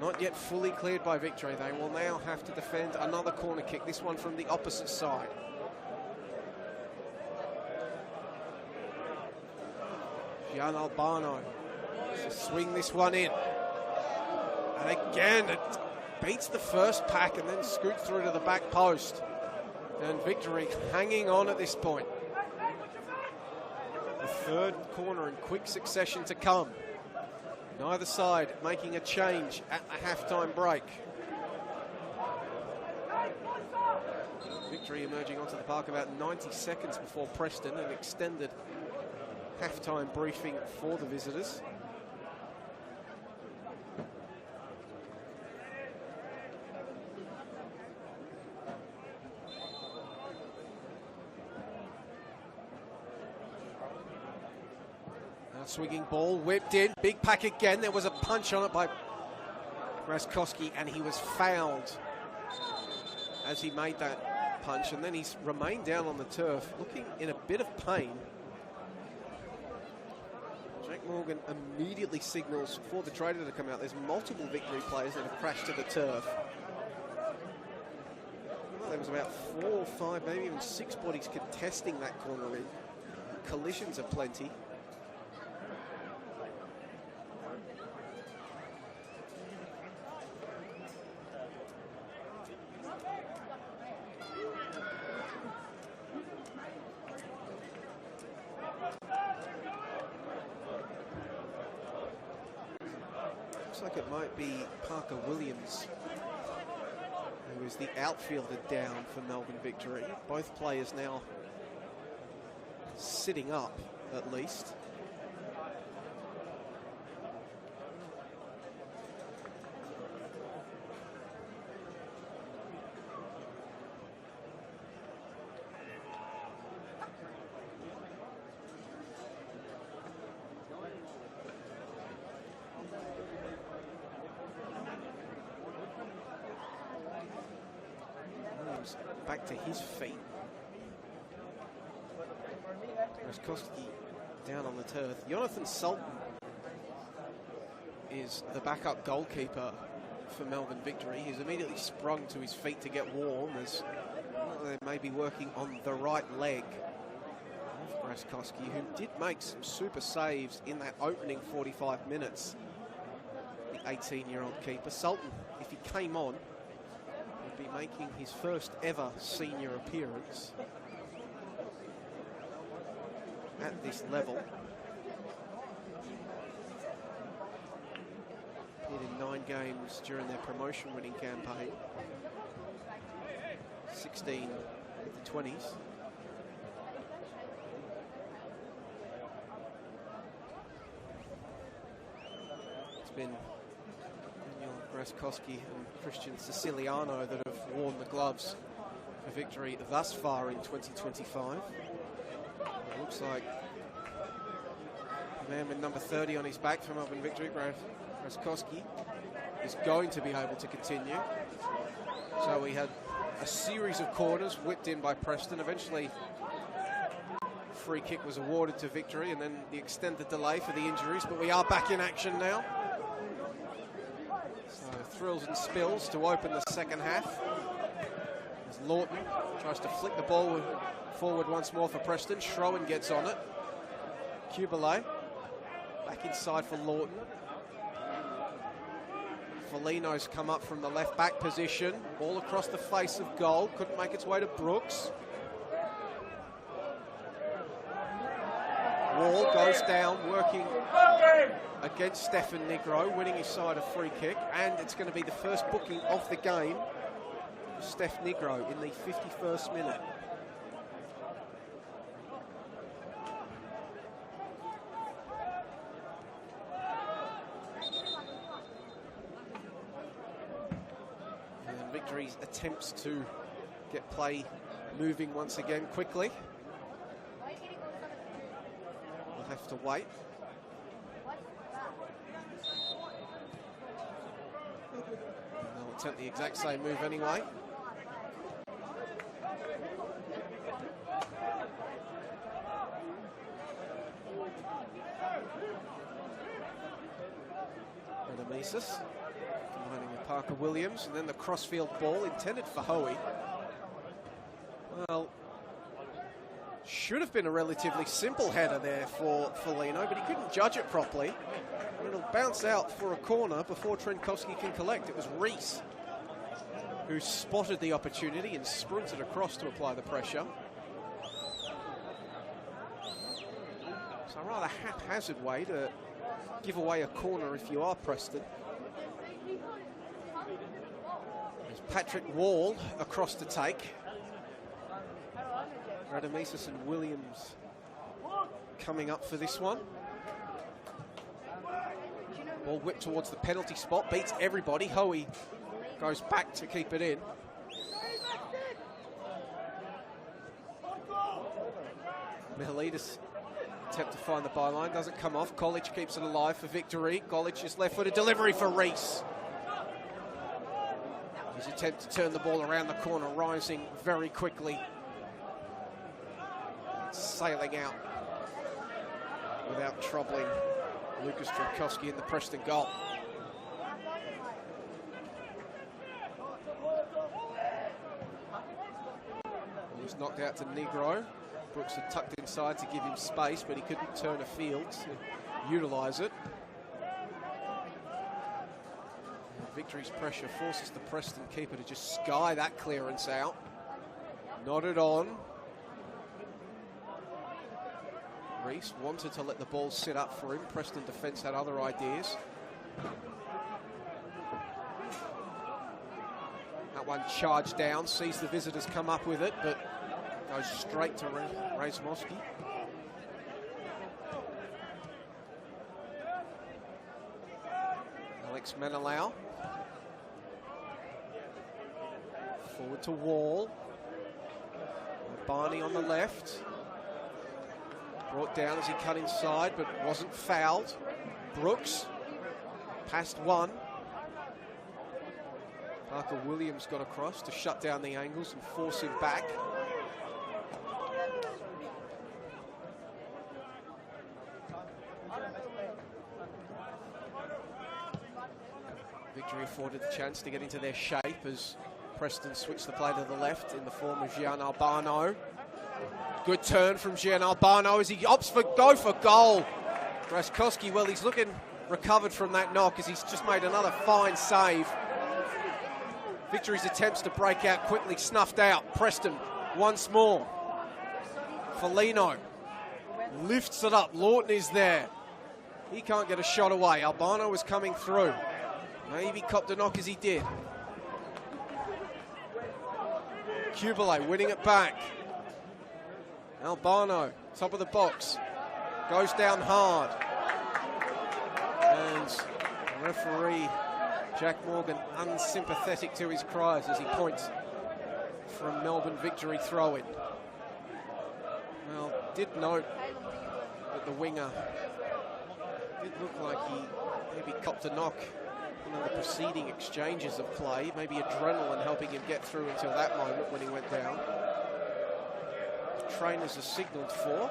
not yet fully cleared by Victory. They will now have to defend another corner kick, this one from the opposite side. Gian Albano to swing this one in. And again, it beats the first pack and then scoots through to the back post. And Victory hanging on at this point. The third corner in quick succession to come. Neither side making a change at the halftime break. Victory emerging onto the park about 90 seconds before Preston, an extended halftime briefing for the visitors. Swinging ball, whipped in, big pack again. There was a punch on it by Graskowski, and he was fouled as he made that punch, and then he's remained down on the turf, looking in a bit of pain. Jack Morgan immediately signals for the trader to come out. There's multiple Victory players that have crashed to the turf. Well, there was about 4 or 5, maybe even 6 bodies contesting that corner in. Collisions aplenty. Looks like it might be Parker Williams, who is the outfielder down for Melbourne Victory. Both players now sitting up, at least. back to his feet. Raskowski down on the turf. Jonathan Sultan is the backup goalkeeper for Melbourne Victory. He's immediately sprung to his feet to get warm as they may be working on the right leg of Raskowski, who did make some super saves in that opening 45 minutes. The 18-year-old keeper. Sultan, if he came on, would be making his first ever senior appearance at this level. Appeared in 9 games during their promotion-winning campaign. 16 with the 20s. It's been Daniel Raskowski and Christian Siciliano that have worn the gloves for Victory thus far in 2025. It looks like the man with number 30 on his back for Melbourne Victory, Raskowski, is going to be able to continue. So we had a series of corners whipped in by Preston. Eventually, free kick was awarded to Victory, and then the extended delay for the injuries. But we are back in action now. So thrills and spills to open the second half. As Lawton tries to flick the ball forward once more for Preston. Schroen gets on it. Kubele back inside for Lawton. Foligno's come up from the left-back position. Ball across the face of goal. Couldn't make its way to Brooks. Wall goes down, working against Stefan Negro, winning his side a free kick. And it's going to be the first booking of the game for Steph Negro in the 51st minute. Victory's attempts to get play moving once again quickly. We'll have to wait. They'll attempt the exact same move anyway. Adamisis combining with Parker Williams, and then the crossfield ball intended for Hoey. Well, should have been a relatively simple header there for Foligno, but he couldn't judge it properly. And it'll bounce out for a corner before Trenkowski can collect. It was Reese who spotted the opportunity and sprinted across to apply the pressure. So a rather haphazard way to give away a corner if you are Preston. There's Patrick Wall across to take. Radamisis and Williams coming up for this one. Ball whipped towards the penalty spot, beats everybody. Hoey goes back to keep it in. Mihalidis attempt to find the byline, doesn't come off. College keeps it alive for Victory. College is left-footed delivery for Reese. His attempt to turn the ball around the corner, rising very quickly. Sailing out without troubling Lucas Trenkowski in the Preston goal. He was knocked out to Negro. Brooks had tucked inside to give him space, but he couldn't turn a field to utilise it. And Victory's pressure forces the Preston keeper to just sky that clearance out. Nodded on. Reese wanted to let the ball sit up for him. Preston defence had other ideas. That one charged down, sees the visitors come up with it, but goes straight to Razmowski. Alex Menelau. Forward to Wall. Barney on the left. Brought down as he cut inside, but wasn't fouled. Brooks, past one. Michael Williams got across to shut down the angles and force him back. Victory afforded the chance to get into their shape as Preston switched the play to the left in the form of Gian Albano. Good turn from Gian Albano as he opts for goal. Raskowski, well, he's looking recovered from that knock as he's just made another fine save. Victory's attempts to break out quickly snuffed out. Preston once more. Foligno lifts it up. Lawton is there. He can't get a shot away. Albano is coming through. Maybe copped a knock as he did. Kubele winning it back. Albano, top of the box. Goes down hard. And referee Jack Morgan unsympathetic to his cries as he points from Melbourne Victory throw-in. Well, did note that the winger did look like he maybe copped a knock in one of the preceding exchanges of play. Maybe adrenaline helping him get through until that moment when he went down. Trainers are signalled for.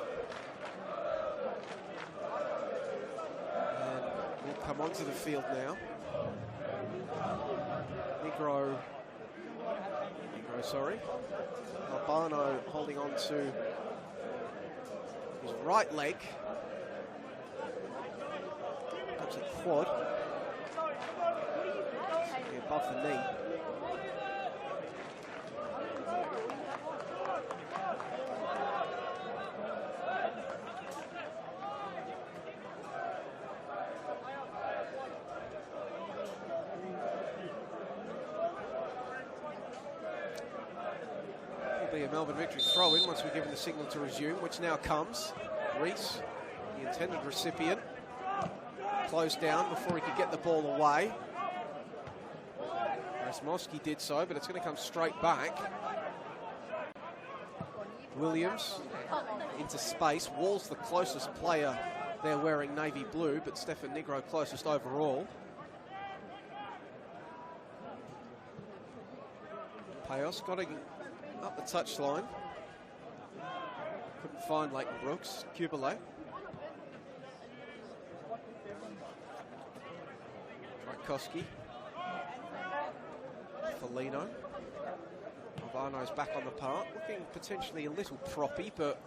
And we'll come onto the field now. Negro, sorry. Albano holding on to his right leg. That's a quad. Above the knee. Will be a Melbourne Victory throw-in once we're given the signal to resume, which now comes. Reese, the intended recipient, closed down before he could get the ball away. Rasmowski did so, but it's going to come straight back. Williams into space. Wall's the closest player there wearing navy blue, but Stefan Negro closest overall. Payos got up the touchline. Couldn't find Leighton Brooks. Kubele. Ratkowski. Foligno. Albano's back on the park, looking potentially a little proppy, but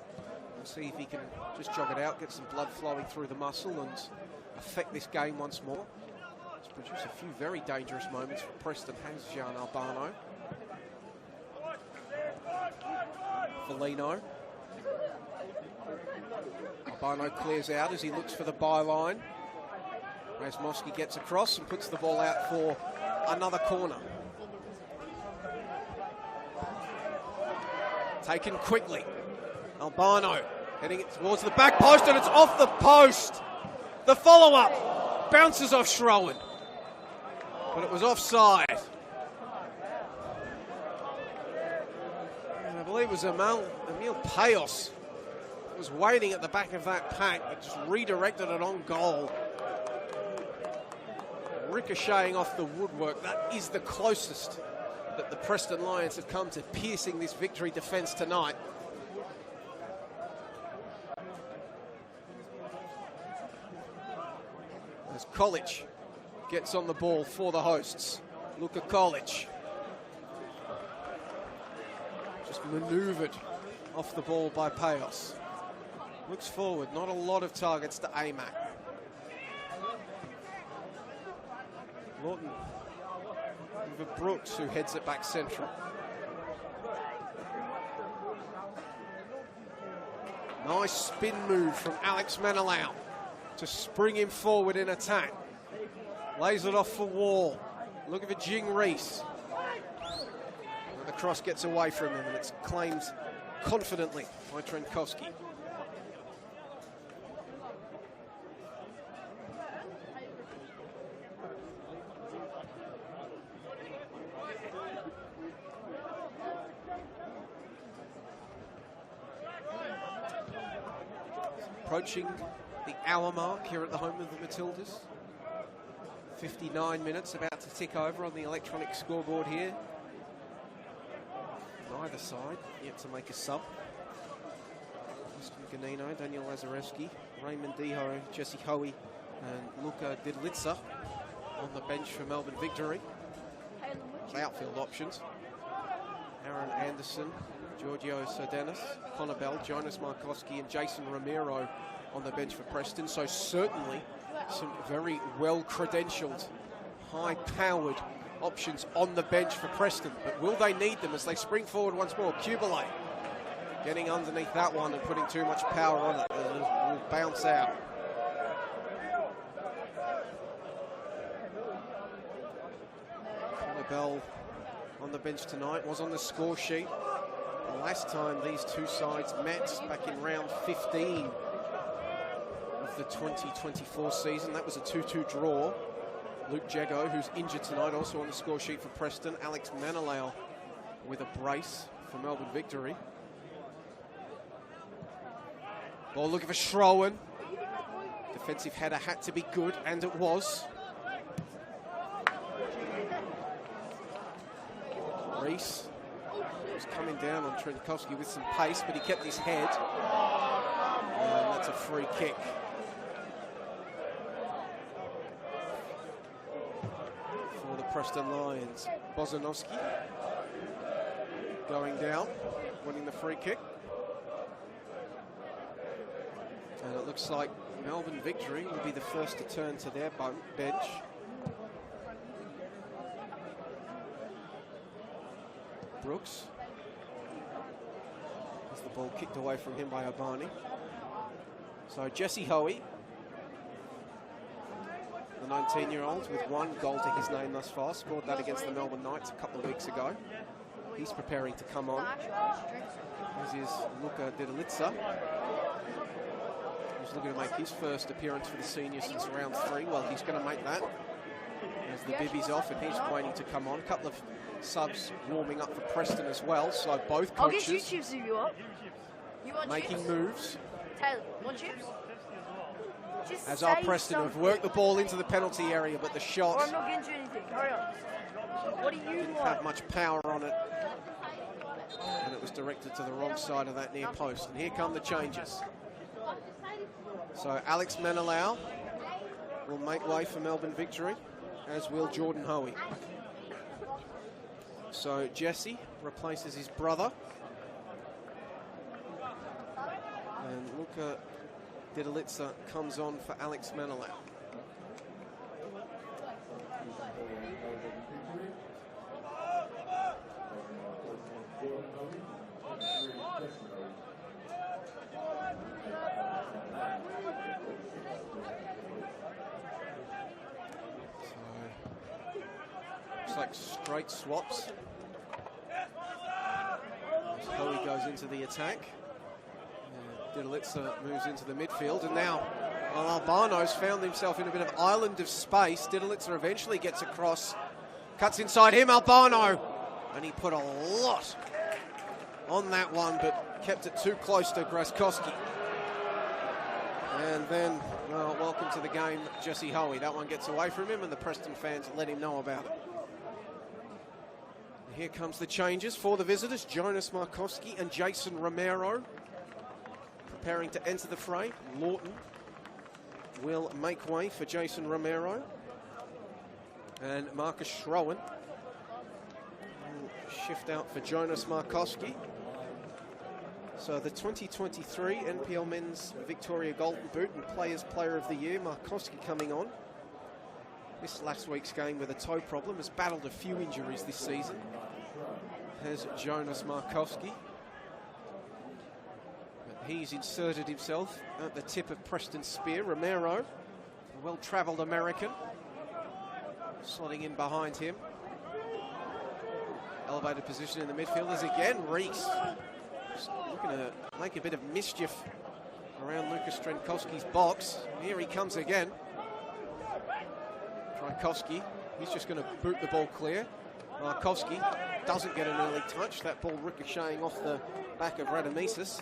we'll see if he can just jog it out, get some blood flowing through the muscle and affect this game once more. It's produced a few very dangerous moments for Preston, has Gian Albano. Foligno. Albano clears out as he looks for the byline. Rasmowski gets across and puts the ball out for another corner. Taken quickly. Albano heading it towards the back post, and it's off the post. The follow-up bounces off Schroen, but it was offside. And I believe it was Emil Payos was waiting at the back of that pack, but just redirected it on goal. Ricocheting off the woodwork. That is the closest that the Preston Lions have come to piercing this Victory defence tonight. As College gets on the ball for the hosts. Luka College. Just manoeuvred off the ball by Payos. Looks forward, not a lot of targets to aim at. Lawton over Brooks, who heads it back central. Nice spin move from Alex Menelau to spring him forward in attack. Lays it off for Wall. Looking for Jing Reese. And the cross gets away from him and it's claimed confidently by Trenkowski. Approaching the hour mark here at the home of the Matildas. 59 minutes about to tick over on the electronic scoreboard here. Either side yet to make a sub. Austin Ganino, Daniel Lazarevsky, Raymond Diho, Jesse Hoey and Luka Didlitsa on the bench for Melbourne Victory. Outfield options. Aaron Anderson, Giorgio Sardenis, Connor Bell, Jonas Markowski and Jason Romero on the bench for Preston. So certainly some very well-credentialed, high-powered options on the bench for Preston. But will they need them as they spring forward once more? Kubalay getting underneath that one and putting too much power on it. It'll bounce out. Connor Bell on the bench tonight, was on the score sheet the last time these two sides met back in round 15 of the 2024 season. That was a 2-2 draw. Luke Jago, who's injured tonight, also on the score sheet for Preston. Alex Manilau with a brace for Melbourne Victory. Ball looking for Schroen. Defensive header had to be good, and it was. Reese was coming down on Trentkowski with some pace, but he kept his head. And that's a free kick. For the Preston Lions. Bozanowski going down, winning the free kick. And it looks like Melbourne Victory will be the first to turn to their bench. Brooks. As the ball kicked away from him by Obani. So Jesse Hoey, the 19-year-old, with one goal to his name thus far, scored that against the Melbourne Knights a couple of weeks ago. He's preparing to come on, as is Luka Didlitsa, who's looking to make his first appearance for the seniors since round 3. Well, he's going to make that as the bibby's off and he's waiting to come on. A couple of subs warming up for Preston as well, so both coaches I'll get you chips if you want. You want making chips? moves. Taylor, want chips? Just As our Preston have worked the ball into the penalty area, but the Or shot I'm not getting you anything. Hurry on. What do you didn't want? have much power on it, and it was directed to the wrong side of that near post. And here come the changes. So Alex Manilau will make way for Melbourne Victory, as will Jordan Hoey. So Jesse replaces his brother. And Luka Didlitsa comes on for Alex Manilau. Looks like straight swaps. As Hoey goes into the attack. Didlitsa moves into the midfield, and now Albano's found himself in a bit of island of space. Didlitsa eventually gets across, cuts inside him, Albano, and he put a lot on that one, but kept it too close to Graskowski. And then, well, welcome to the game, Jesse Hoey. That one gets away from him, and the Preston fans let him know about it. And here comes the changes for the visitors. Jonas Markowski and Jason Romero preparing to enter the fray. Lawton will make way for Jason Romero. And Marcus Schroen will shift out for Jonas Markowski. So the 2023 NPL Men's Victoria Golden Boot and Players Player of the Year, Markowski coming on. Missed last week's game with a toe problem, has battled a few injuries this season. Has Jonas Markowski. He's inserted himself at the tip of Preston's spear. Romero, a well-travelled American, slotting in behind him. Elevated position in the midfield is again Reese. Looking to make a bit of mischief around Lucas Trentkowski's box. Here he comes again. Trentkowski, he's just going to boot the ball clear. Markowski doesn't get an early touch. That ball ricocheting off the back of Radomisis.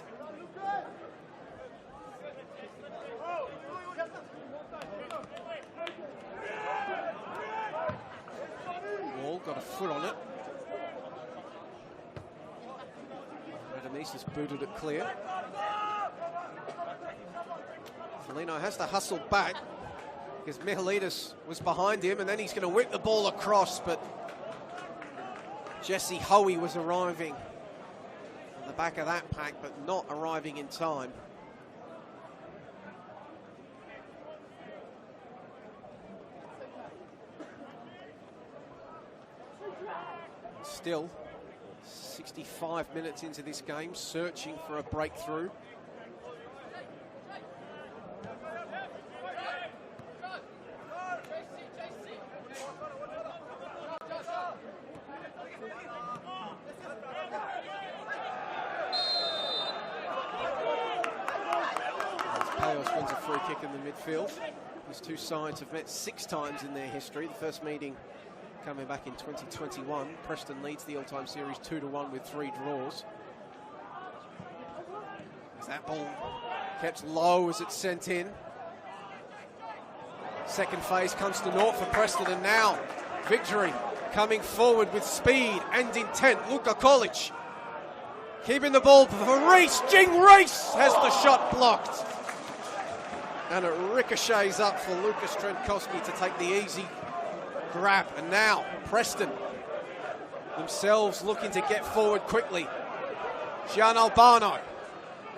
foot on it. Radamis booted it clear. Felino has to hustle back because Michailidis was behind him, and then he's going to whip the ball across, but Jesse Hoey was arriving on the back of that pack, but not arriving in time. Still, 65 minutes into this game, searching for a breakthrough. Payos wins a free kick in the midfield. These two sides have met 6 times in their history. The first meeting coming back in 2021. Preston leads the all-time series 2-1 with 3 draws. As that ball kept low as it's sent in. Second phase comes to naught for Preston, and now Victory coming forward with speed and intent. Luka Kolic keeping the ball for Reese. Jing Reese has the shot blocked. And it ricochets up for Lucas Trenkowski to take the easy grab. And now Preston themselves looking to get forward quickly. Gian Albano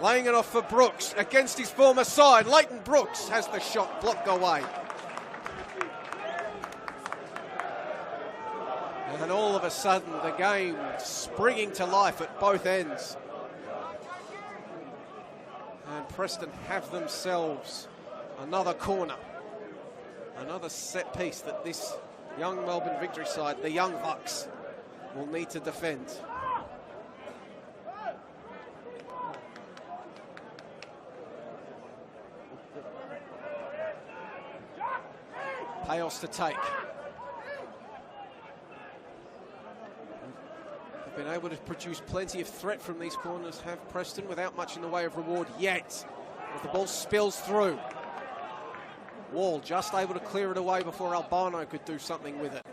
laying it off for Brooks against his former side. Leighton Brooks has the shot blocked away. And all of a sudden the game springing to life at both ends. And Preston have themselves another corner, another set piece that this young Melbourne Victory side, the young Bucks, will need to defend. Payos to take. They've been able to produce plenty of threat from these corners, have Preston, without much in the way of reward yet. But the ball spills through. Wall just able to clear it away before Albano could do something with it.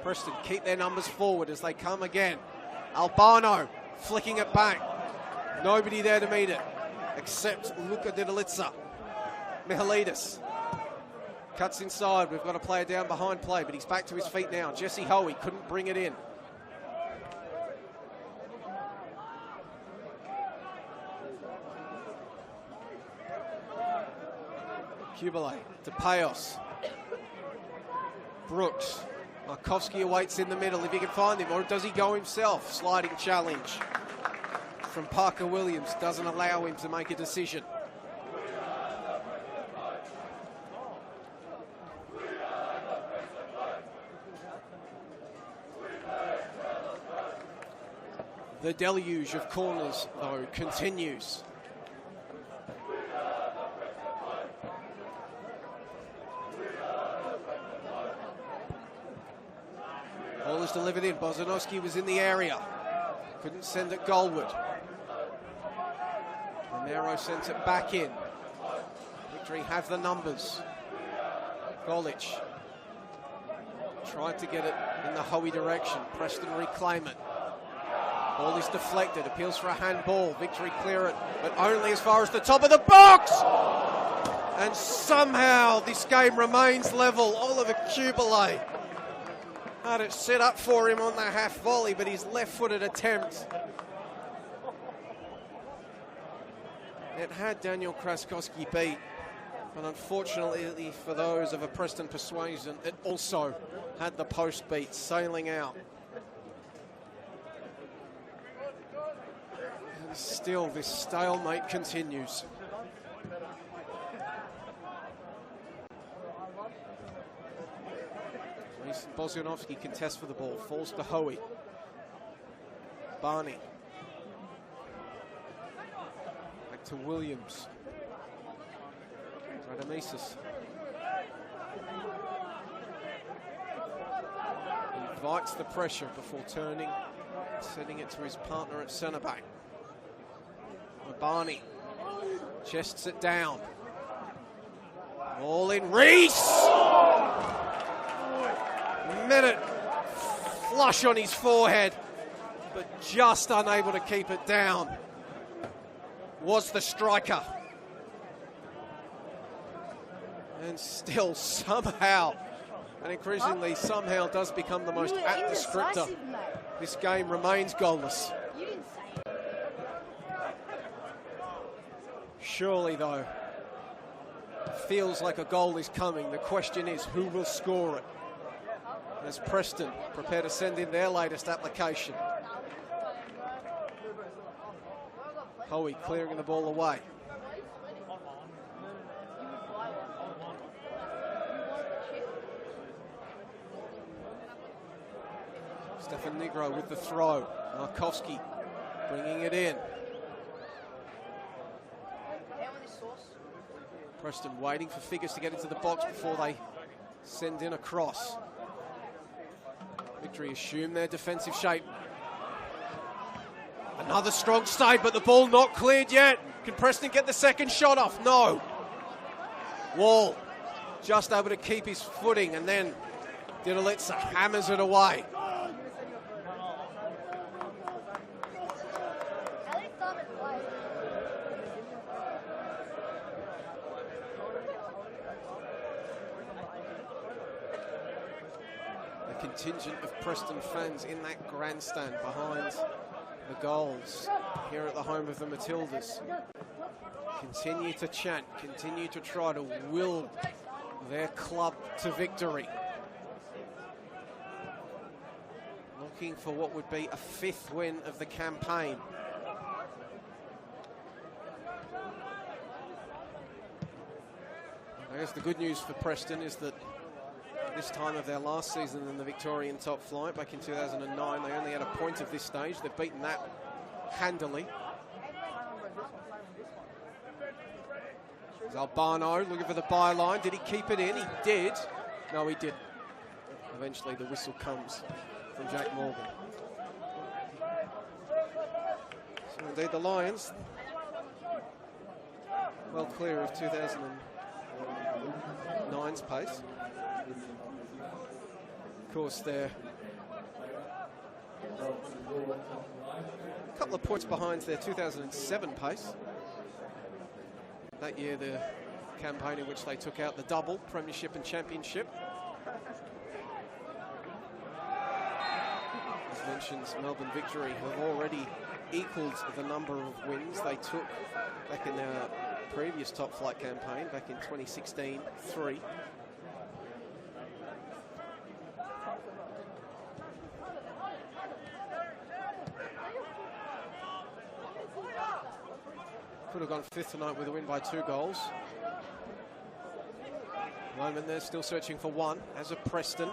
Preston keep their numbers forward as they come again. Albano flicking it back. Nobody there to meet it except Luka Didalitsa. Michailidis cuts inside. We've got a player down behind play, but he's back to his feet now. Jesse Hoey couldn't bring it in. Kubele to Payos. Brooks. Markovski awaits in the middle if he can find him, or does he go himself? Sliding challenge from Parker Williams doesn't allow him to make a decision. The deluge of corners, though, continues. Ball is delivered in. Bozanowski was in the area. Couldn't send it goalward. Romero sent it back in. Victory have the numbers. Golic tried to get it in the Hoey direction. Preston reclaim it. Ball is deflected. Appeals for a handball. Victory clear it, but only as far as the top of the box. And somehow this game remains level. Oliver Kubele had it set up for him on the half volley, but his left-footed attempt, it had Daniel Kraskowski beat, but unfortunately for those of a Preston persuasion, it also had the post beat, sailing out. And still this stalemate continues. Bozyanovsky contests for the ball, falls to Hoey. Barney. Back to Williams. Radamesis. Invites the pressure before turning, sending it to his partner at centre back. Barney chests it down. All in. Reese! minute. Flush on his forehead, but just unable to keep it down was the striker. And still somehow, and increasingly somehow, does become the most apt descriptor. This game remains goalless. You didn't say it. Surely, though, feels like a goal is coming. The question is, who will score it? As Preston prepare to send in their latest application. Hoey clearing the ball away. Stefan Negro with the throw. Markowski bringing it in. Preston waiting for figures to get into the box before they send in a cross. Victory assume their defensive shape. Another strong save, but the ball not cleared yet. Can Preston get the second shot off? No. Wall just able to keep his footing, and then Didalitsa hammers it away. Contingent of Preston fans in that grandstand behind the goals here at the home of the Matildas. Continue to chant, continue to try to will their club to victory. Looking for what would be a 5th win of the campaign. I guess the good news for Preston is that this time of their last season in the Victorian top flight, back in 2009, they only had a point of this stage. They've beaten that handily. Albano looking for the byline. Did he keep it in? He did. No, he didn't. Eventually the whistle comes from Jack Morgan. So indeed the Lions, well clear of 2009's pace. Of course, they're a couple of points behind their 2007 pace. That year, the campaign in which they took out the double, Premiership and Championship. As mentioned, Melbourne Victory have already equalled the number of wins they took back in their previous top flight campaign, back in 2016-3. Could have gone 5th tonight with a win by 2 goals. Moment they're still searching for one, as a Preston.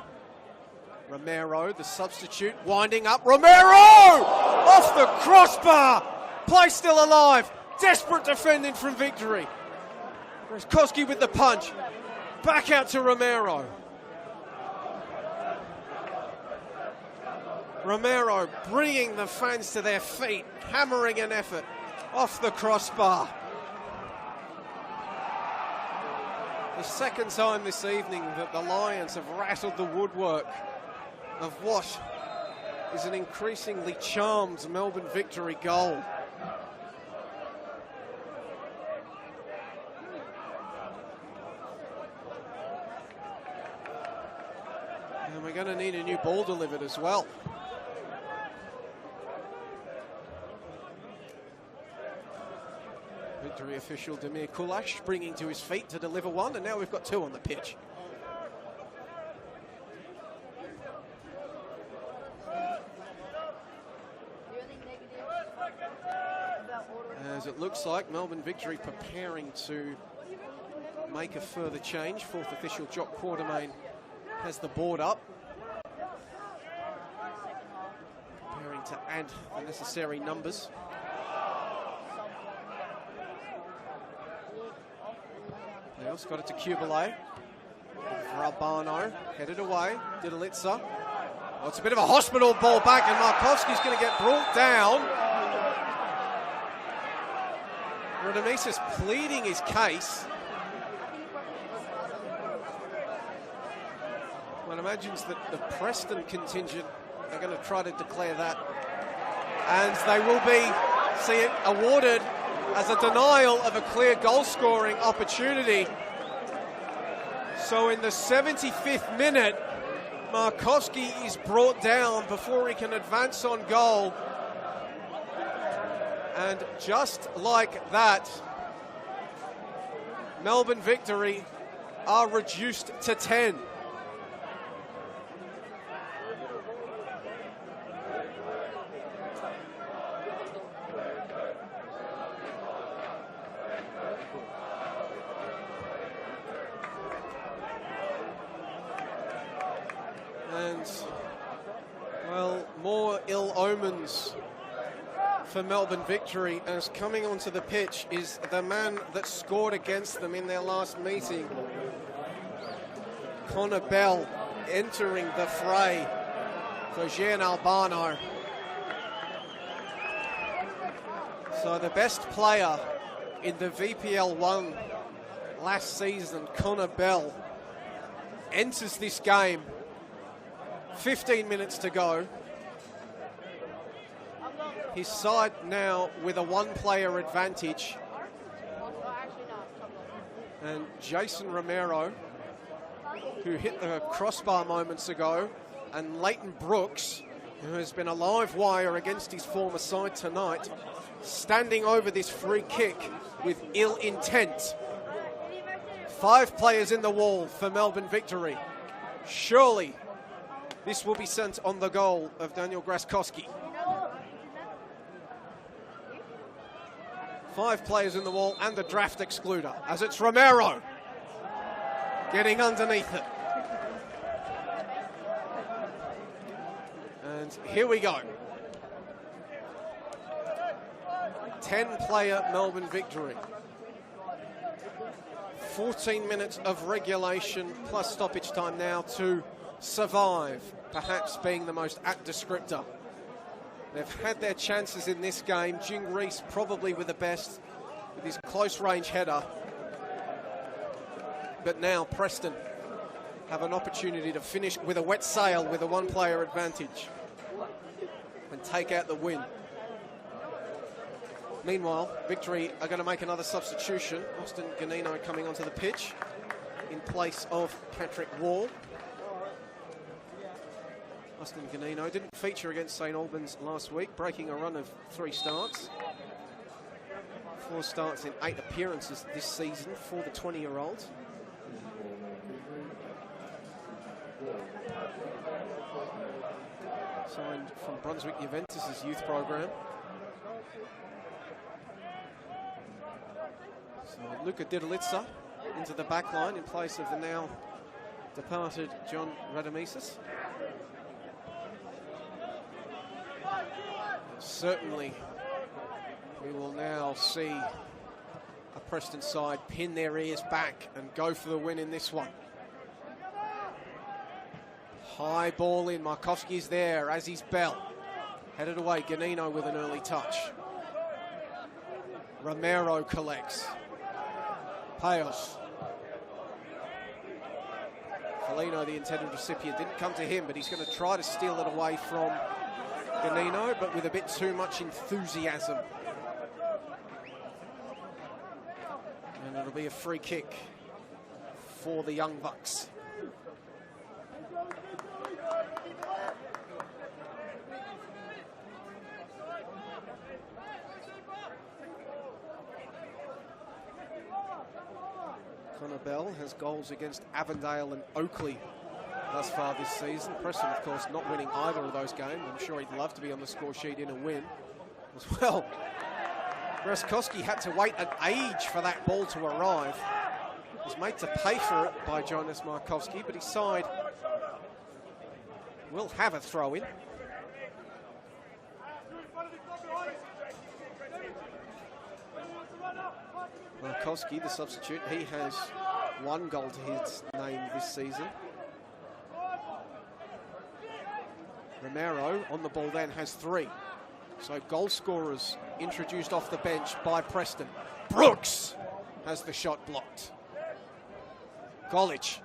Romero, the substitute, winding up. Romero! Off the crossbar! Play still alive. Desperate defending from Victory. Koski with the punch. Back out to Romero. Romero bringing the fans to their feet, hammering an effort. Off the crossbar. The second time this evening that the Lions have rattled the woodwork of what is an increasingly charmed Melbourne Victory goal. And we're going to need a new ball delivered as well. Victory official Damir Kulash bringing to his feet to deliver one, and now we've got 2 on the pitch. As it looks like Melbourne Victory preparing to make a further change. 4th official Jock Quartermain has the board up. Preparing to add the necessary numbers. Else got it to Kubalay. For Albano, headed away. Didalitsa. Oh, it's a bit of a hospital ball back, and Markowski's going to get brought down. Radamisis pleading his case. One imagines that the Preston contingent are going to try to declare that. And they will see it awarded as a denial of a clear goal-scoring opportunity. So in the 75th minute, Markowski is brought down before he can advance on goal. And just like that, Melbourne Victory are reduced to 10. And, well, more ill omens for Melbourne Victory, as coming onto the pitch is the man that scored against them in their last meeting. Connor Bell entering the fray for Gian Albano. So the best player in the VPL 1 last season, Connor Bell, enters this game. 15 minutes to go. His side now with a one-player advantage. And Jason Romero, who hit the crossbar moments ago, and Leighton Brooks, who has been a live wire against his former side tonight, standing over this free kick with ill intent. 5 players in the wall for Melbourne Victory. Surely this will be sent on the goal of Daniel Graskowski. 5 players in the wall and the draft excluder, as it's Romero getting underneath it. And here we go. 10-player Melbourne Victory. 14 minutes of regulation plus stoppage time now to survive, perhaps being the most apt descriptor. They've had their chances in this game. Jing Reese probably with the best, with his close-range header. But now Preston have an opportunity to finish with a wet sail with a one-player advantage and take out the win. Meanwhile, Victory are going to make another substitution. Austin Ganino coming onto the pitch in place of Patrick Wall. Austin Ganino didn't feature against St Albans last week, breaking a run of 3 starts. 4 starts in 8 appearances this season for the 20-year-old. Signed from Brunswick Juventus' youth program. So Luka Didalitsa into the back line in place of the now departed John Radomisis. Certainly, we will now see a Preston side pin their ears back and go for the win in this one. High ball in, Markowski's there, as is Bell. Headed away, Ganino with an early touch. Romero collects. Payos. Felino, the intended recipient, didn't come to him, but he's going to try to steal it away from Ganino, but with a bit too much enthusiasm. And it'll be a free kick for the Young Bucks. Connor Bell has goals against Avondale and Oakley thus far this season. Preston, of course, not winning either of those games. I'm sure he'd love to be on the score sheet in a win as well. Graskowski had to wait an age for that ball to arrive. He was made to pay for it by Jonas Markowski, but his side will have a throw-in. Markowski, the substitute, he has 1 goal to his name this season. Romero on the ball then has 3. So goal scorers introduced off the bench by Preston. Brooks has the shot blocked. Golich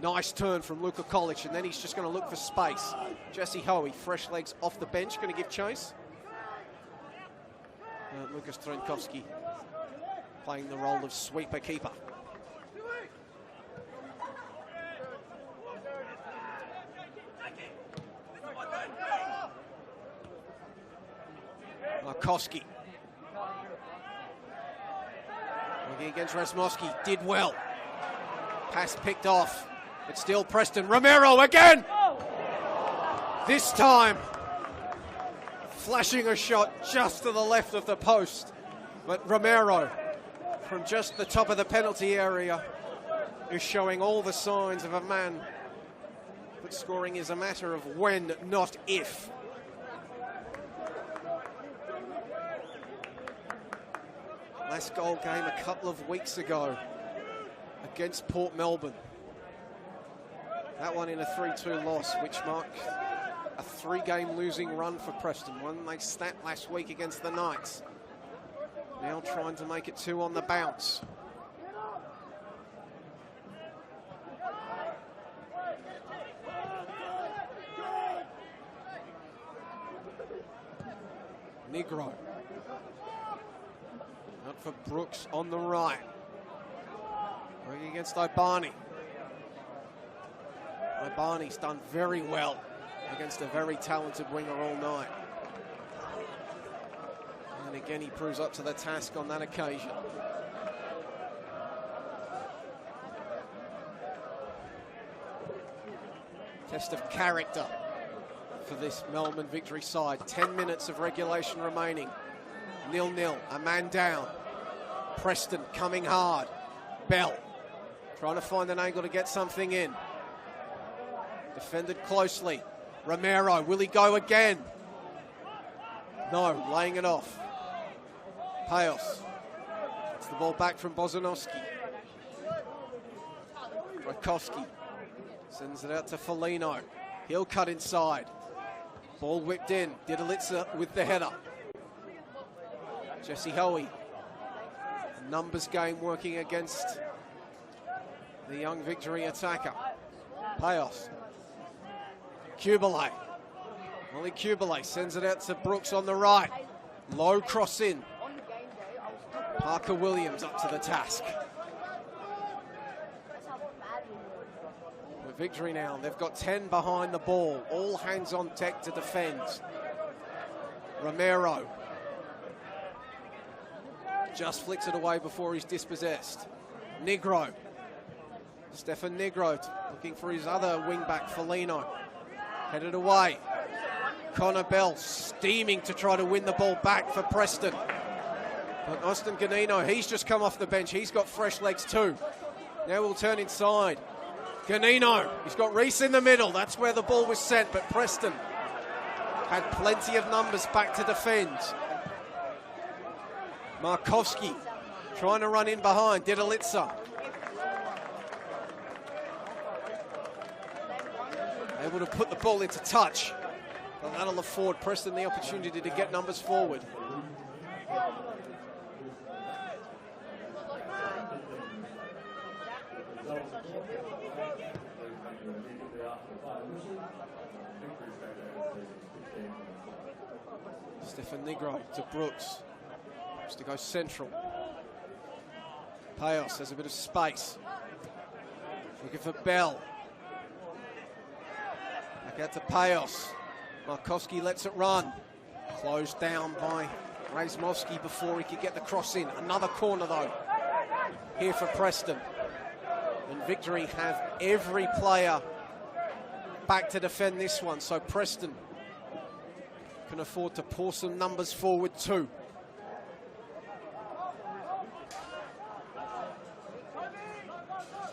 Nice turn from Luka Kolic, and then he's just going to look for space. Jesse Hoey, fresh legs off the bench, going to give chase. Lucas Trenkowski playing the role of sweeper keeper. Markowski. Looking against Rasmuski, did well. Pass picked off, but still Preston. Romero again! This time, flashing a shot just to the left of the post. But Romero, from just the top of the penalty area, is showing all the signs of a man. But scoring is a matter of when, not if. Last goal game a couple of weeks ago against Port Melbourne. That one in a 3-2 loss, which marked a 3-game losing run for Preston. One they snapped last week against the Knights. Now trying to make it 2 on the bounce. Negro. Out for Brooks on the right. Working against Obani. Obani's done very well against a very talented winger all night. And again, he proves up to the task on that occasion. Test of character for this Melbourne Victory side. 10 minutes of regulation remaining. 0-0, a man down. Preston coming hard. Bell trying to find an angle to get something in. Defended closely. Romero, will he go again? No, laying it off. Payos. It's the ball back from Bozanowski. Rakowski sends it out to Foligno. He'll cut inside. Ball whipped in. Didalitsa with the header. Jesse Hoey. Numbers game working against the young Victory attacker. Payos. Kubele. Molly Kubele sends it out to Brooks on the right. Low cross in. Parker Williams up to the task. With Victory now, they've got 10 behind the ball. All hands on deck to defend. Romero. Just flicks it away before he's dispossessed. Negro. Stefan Negro looking for his other wing-back, Foligno. Headed away. Connor Bell steaming to try to win the ball back for Preston. But Austin Ganino, he's just come off the bench. He's got fresh legs too. Now we'll turn inside. Ganino, he's got Reese in the middle. That's where the ball was sent, but Preston had plenty of numbers back to defend. Markowski trying to run in behind. Didalitsa. Able to put the ball into touch. But that'll afford Preston the opportunity to get numbers forward. Stefan Negro to Brooks. Just to go central. Payos has a bit of space. Looking for Bell. Back out to Payos. Markowski lets it run. Closed down by Razmovsky before he could get the cross in. Another corner though. Here for Preston. And Victory have every player back to defend this one. So Preston can afford to pour some numbers forward too.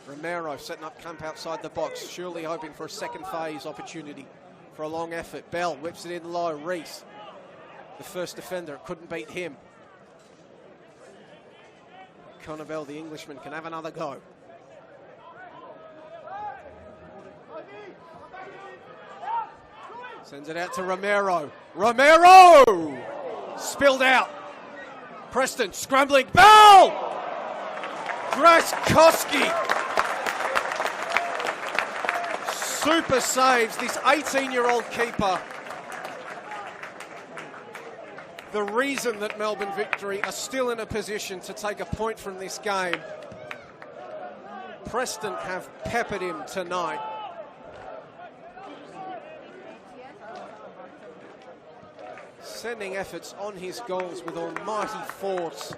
Romero setting up camp outside the box, surely hoping for a second phase opportunity for a long effort. Bell whips it in low. Reese, the first defender, couldn't beat him. Connor Bell, the Englishman, can have another go. Sends it out to Romero. Romero! Spilled out. Preston scrambling. Bell! Graskowski super saves. This 18-year-old keeper, the reason that Melbourne Victory are still in a position to take a point from this game. Preston have peppered him tonight. Sending efforts on his goals with almighty force.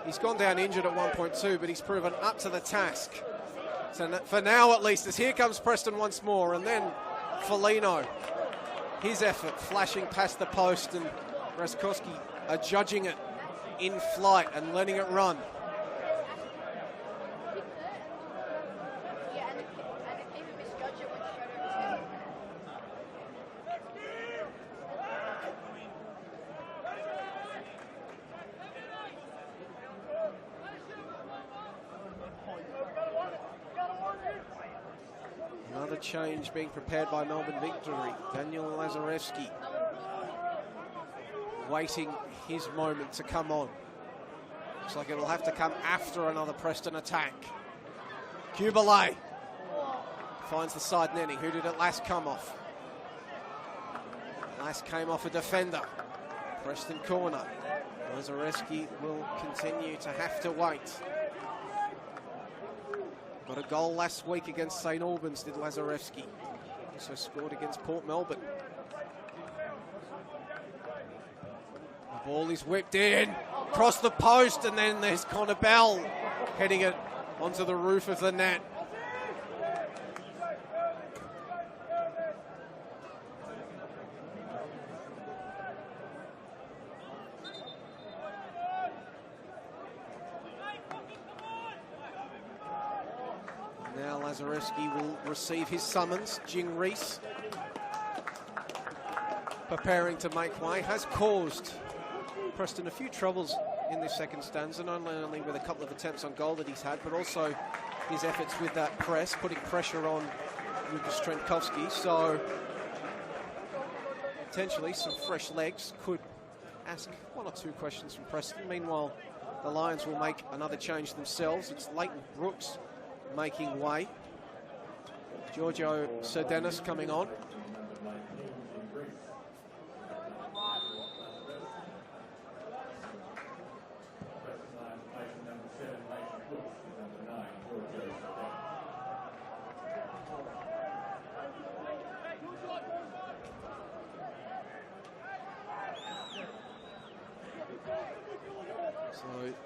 He's gone down injured at 1.2, but he's proven up to the task. So for now, at least, as here comes Preston once more, and then Foligno. His effort flashing past the post, and Raskowski are judging it in flight and letting it run. Another change being prepared by Melbourne Victory. Daniel Lazarevski waiting his moment to come on. Looks like it'll have to come after another Preston attack. Kubalay finds the side netting. Who did it last come off? Last came off a defender. Preston corner. Lazarevski will continue to have to wait. Got a goal last week against St Albans, did Lazarevski. Also scored against Port Melbourne. The ball is whipped in, across the post, and then there's Connor Bell heading it onto the roof of the net. Now Lazarevski will receive his summons. Jing Reese preparing to make way. Has caused Preston a few troubles in this second stanza, not only with a couple of attempts on goal that he's had, but also his efforts with that press, putting pressure on Lucas Trentkovski. So potentially some fresh legs could ask one or two questions from Preston. Meanwhile, the Lions will make another change themselves. It's Leighton Brooks making way. Giorgio Serdenis coming on.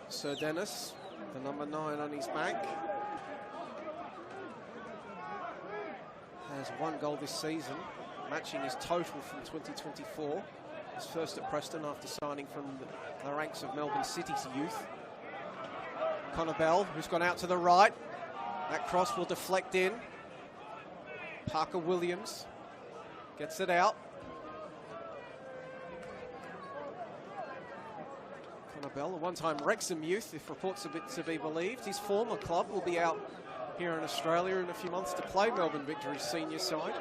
So Serdenis, the number 9 on his back, has one goal this season, matching his total from 2024. His first at Preston after signing from the ranks of Melbourne City's youth. Connor Bell, who's gone out to the right. That cross will deflect in. Parker Williams gets it out. Connor Bell, a one-time Wrexham youth, if reports are to be believed. His former club will be out here in Australia in a few months to play Melbourne Victory's senior side.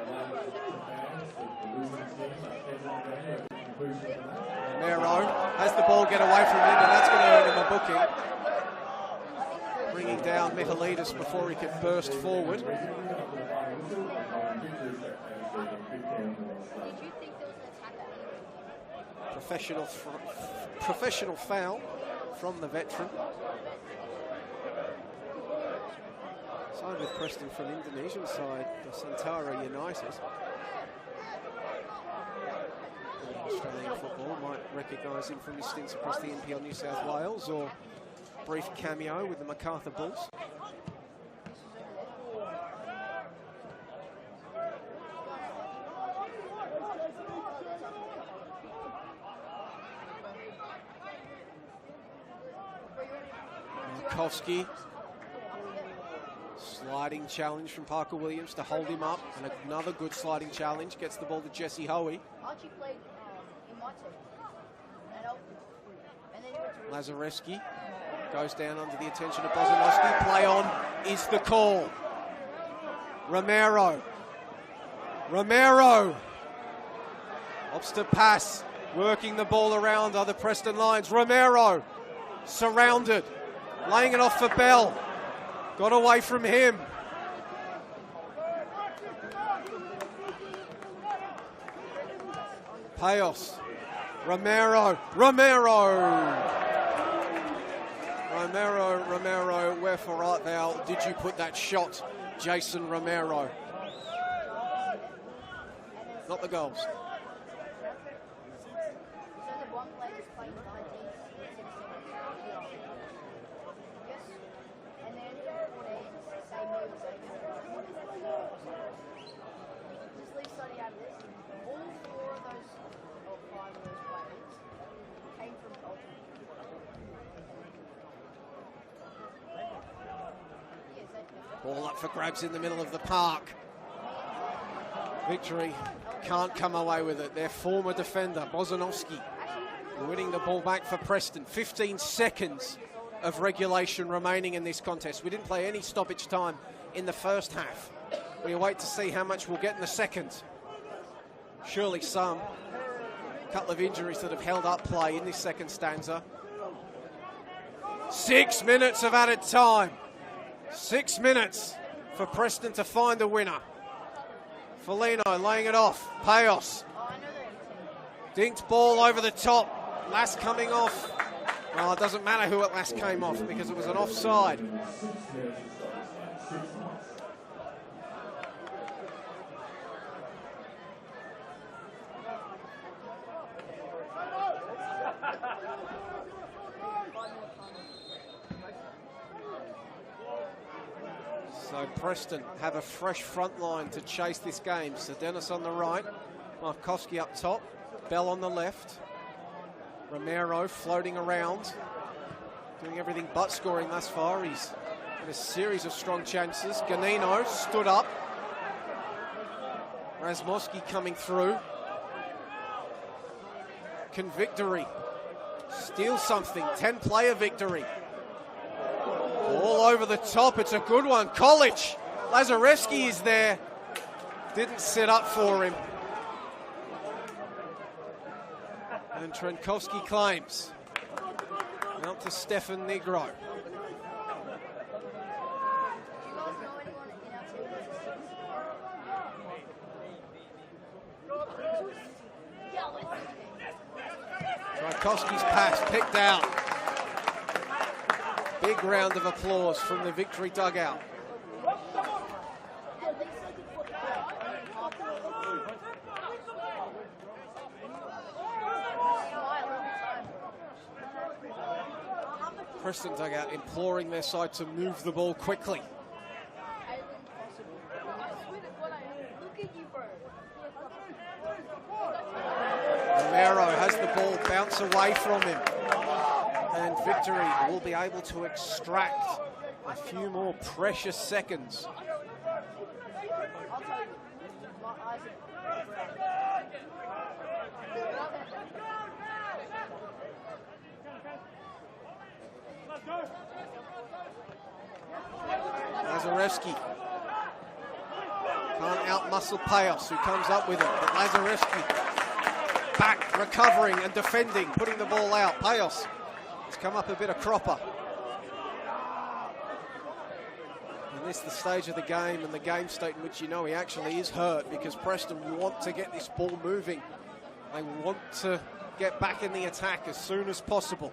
Mero has the ball get away from him, and that's going to earn him a booking. Bringing down Michailidis before he could burst forward. Professional foul from the veteran. Side with Preston from Indonesian side, the Santara United. Australian football might recognise him from his stints across the NPL New South Wales, or brief cameo with the Macarthur Bulls. Kowski. Sliding challenge from Parker Williams to hold him up, and another good sliding challenge. Gets the ball to Jesse Hoey. Lazarevski goes down under the attention of Bozanowski. Play on is the call. Romero opts to pass, working the ball around other Preston Lions. Romero surrounded, laying it off for Bell. Got away from him. Payos. Romero. Romero, wherefore art thou? Did you put that shot, Jason Romero? Not the goals. Ball up for grabs in the middle of the park. Victory can't come away with it. Their former defender, Bozanovsky, winning the ball back for Preston. 15 seconds of regulation remaining in this contest. We didn't play any stoppage time in the first half. We wait to see how much we'll get in the second. Surely some. A couple of injuries that have held up play in this second stanza. 6 minutes of added time. 6 minutes for Preston to find the winner. Foligno laying it off. Payos. Dinked ball over the top. Last coming off. Well, it doesn't matter who at last came off because it was an offside. So Preston have a fresh front line to chase this game. So Dennis on the right, Markowski up top, Bell on the left, Romero floating around, doing everything but scoring thus far. He's had a series of strong chances. Ganino stood up. Razmovsky coming through. Can Victory steal something? 10-player Victory. All over the top, it's a good one. College, Lazarevsky is there. Didn't sit up for him. And Trenkowski claims. Out to Stefan Negro. Trenkowski's pass picked out. Big round of applause from the Victory dugout. Preston dugout imploring their side to move the ball quickly. Romero has the ball bounce away from him. And Victory will be able to extract a few more precious seconds. Lazarevsky can't outmuscle Payos, who comes up with it, but Lazarevsky back, recovering and defending, putting the ball out. Payos has come up a bit of cropper. And this is the stage of the game and the game state in which you know he actually is hurt, because Preston want to get this ball moving. They want to get back in the attack as soon as possible.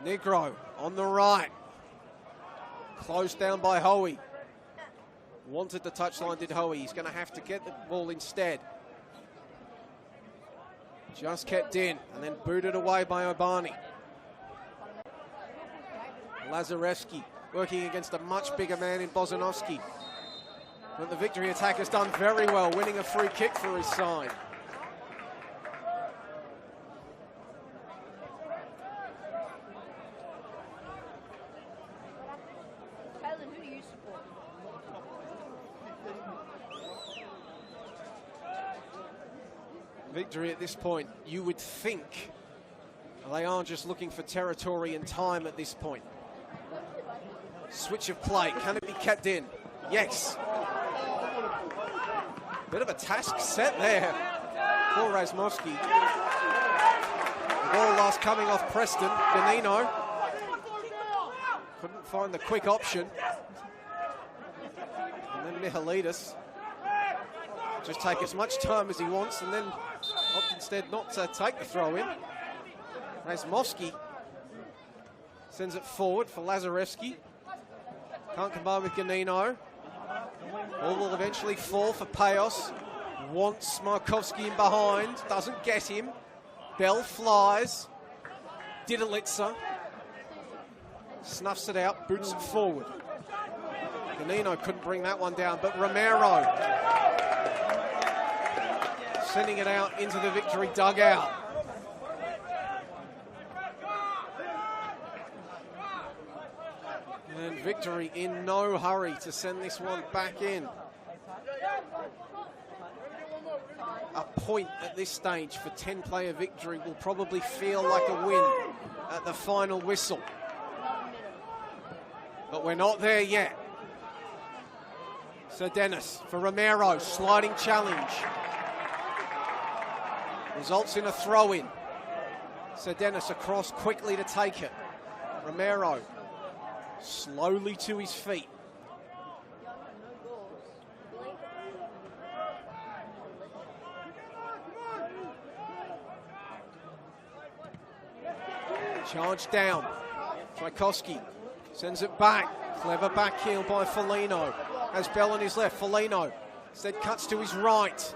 Negro on the right. Closed down by Hoey. Wanted the touchline, did Hoey. He's going to have to get the ball instead. Just kept in and then booted away by Obani. Lazarevsky working against a much bigger man in Bozanovsky. But the Victory attack has done very well, winning a free kick for his side. Who do you support? Victory at this point, you would think they are just looking for territory and time at this point. Switch of play, can it be kept in? Yes. Bit of a task set there for Razmovsky. The ball last coming off Preston. Ganino couldn't find the quick option. And then Mihalidis just take as much time as he wants and then opt instead not to take the throw in. Razmovsky sends it forward for Lazarevsky. Can't combine with Ganino. Ball will eventually fall for Payos. Wants Markovsky in behind. Doesn't get him. Bell flies. Didalitsa snuffs it out, boots it forward. Ganino couldn't bring that one down, but Romero sending it out into the Victory dugout. And Victory in no hurry to send this one back in. A point at this stage for 10-player Victory will probably feel like a win at the final whistle. But we're not there yet. So Dennis for Romero, sliding challenge. Results in a throw-in. So Dennis across quickly to take it. Romero slowly to his feet. Charge down. Tchaikovsky sends it back. Clever back heel by Foligno. Has Bell on his left. Foligno instead cuts to his right.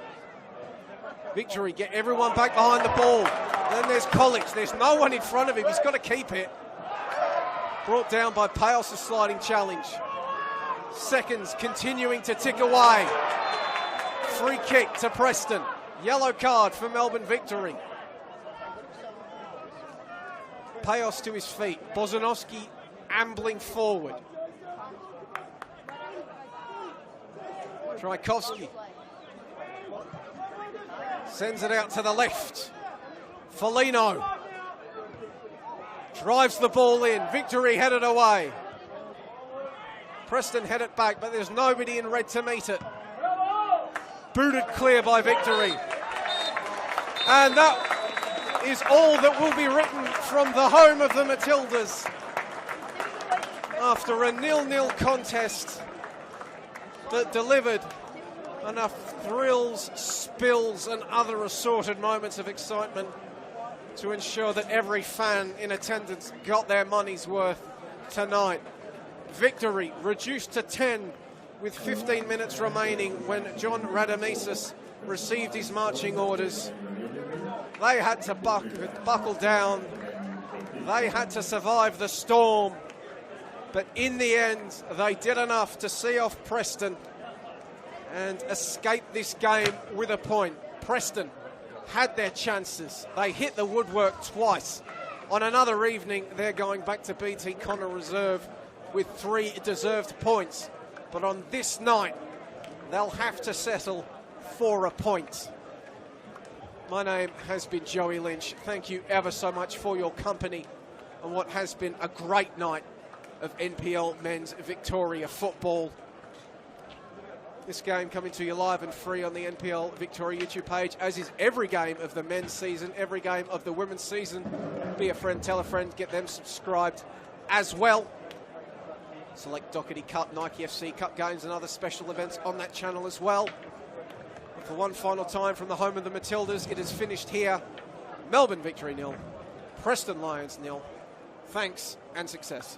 Victory get everyone back behind the ball. Then there's College. There's no one in front of him. He's got to keep it. Brought down by Payos' sliding challenge. Seconds continuing to tick away. Free kick to Preston. Yellow card for Melbourne Victory. Payos to his feet. Bozanovsky ambling forward. Tchaikovsky sends it out to the left. Foligno drives the ball in. Victory headed away. Preston head it back, but there's nobody in red to meet it. Booted clear by Victory. And that is all that will be written from the home of the Matildas after a 0-0 contest that delivered enough thrills, spills and other assorted moments of excitement to ensure that every fan in attendance got their money's worth tonight. Victory reduced to 10 with 15 minutes remaining when John Radomisis received his marching orders. They had to buckle down. They had to survive the storm. But in the end, they did enough to see off Preston and escape this game with a point. Preston had their chances. They hit the woodwork twice. On another evening, they're going back to BT Connor Reserve with 3 deserved points. But on this night, they'll have to settle for a point. My name has been Joey Lynch. Thank you ever so much for your company on what has been a great night of NPL Men's Victoria football. This game coming to you live and free on the NPL Victoria YouTube page, as is every game of the men's season, every game of the women's season. Be a friend, tell a friend, get them subscribed as well. Select Doherty Cup, Nike FC Cup games and other special events on that channel as well. And for one final time from the home of the Matildas, it is finished here. Melbourne Victory 0, Preston Lions 0. Thanks and success.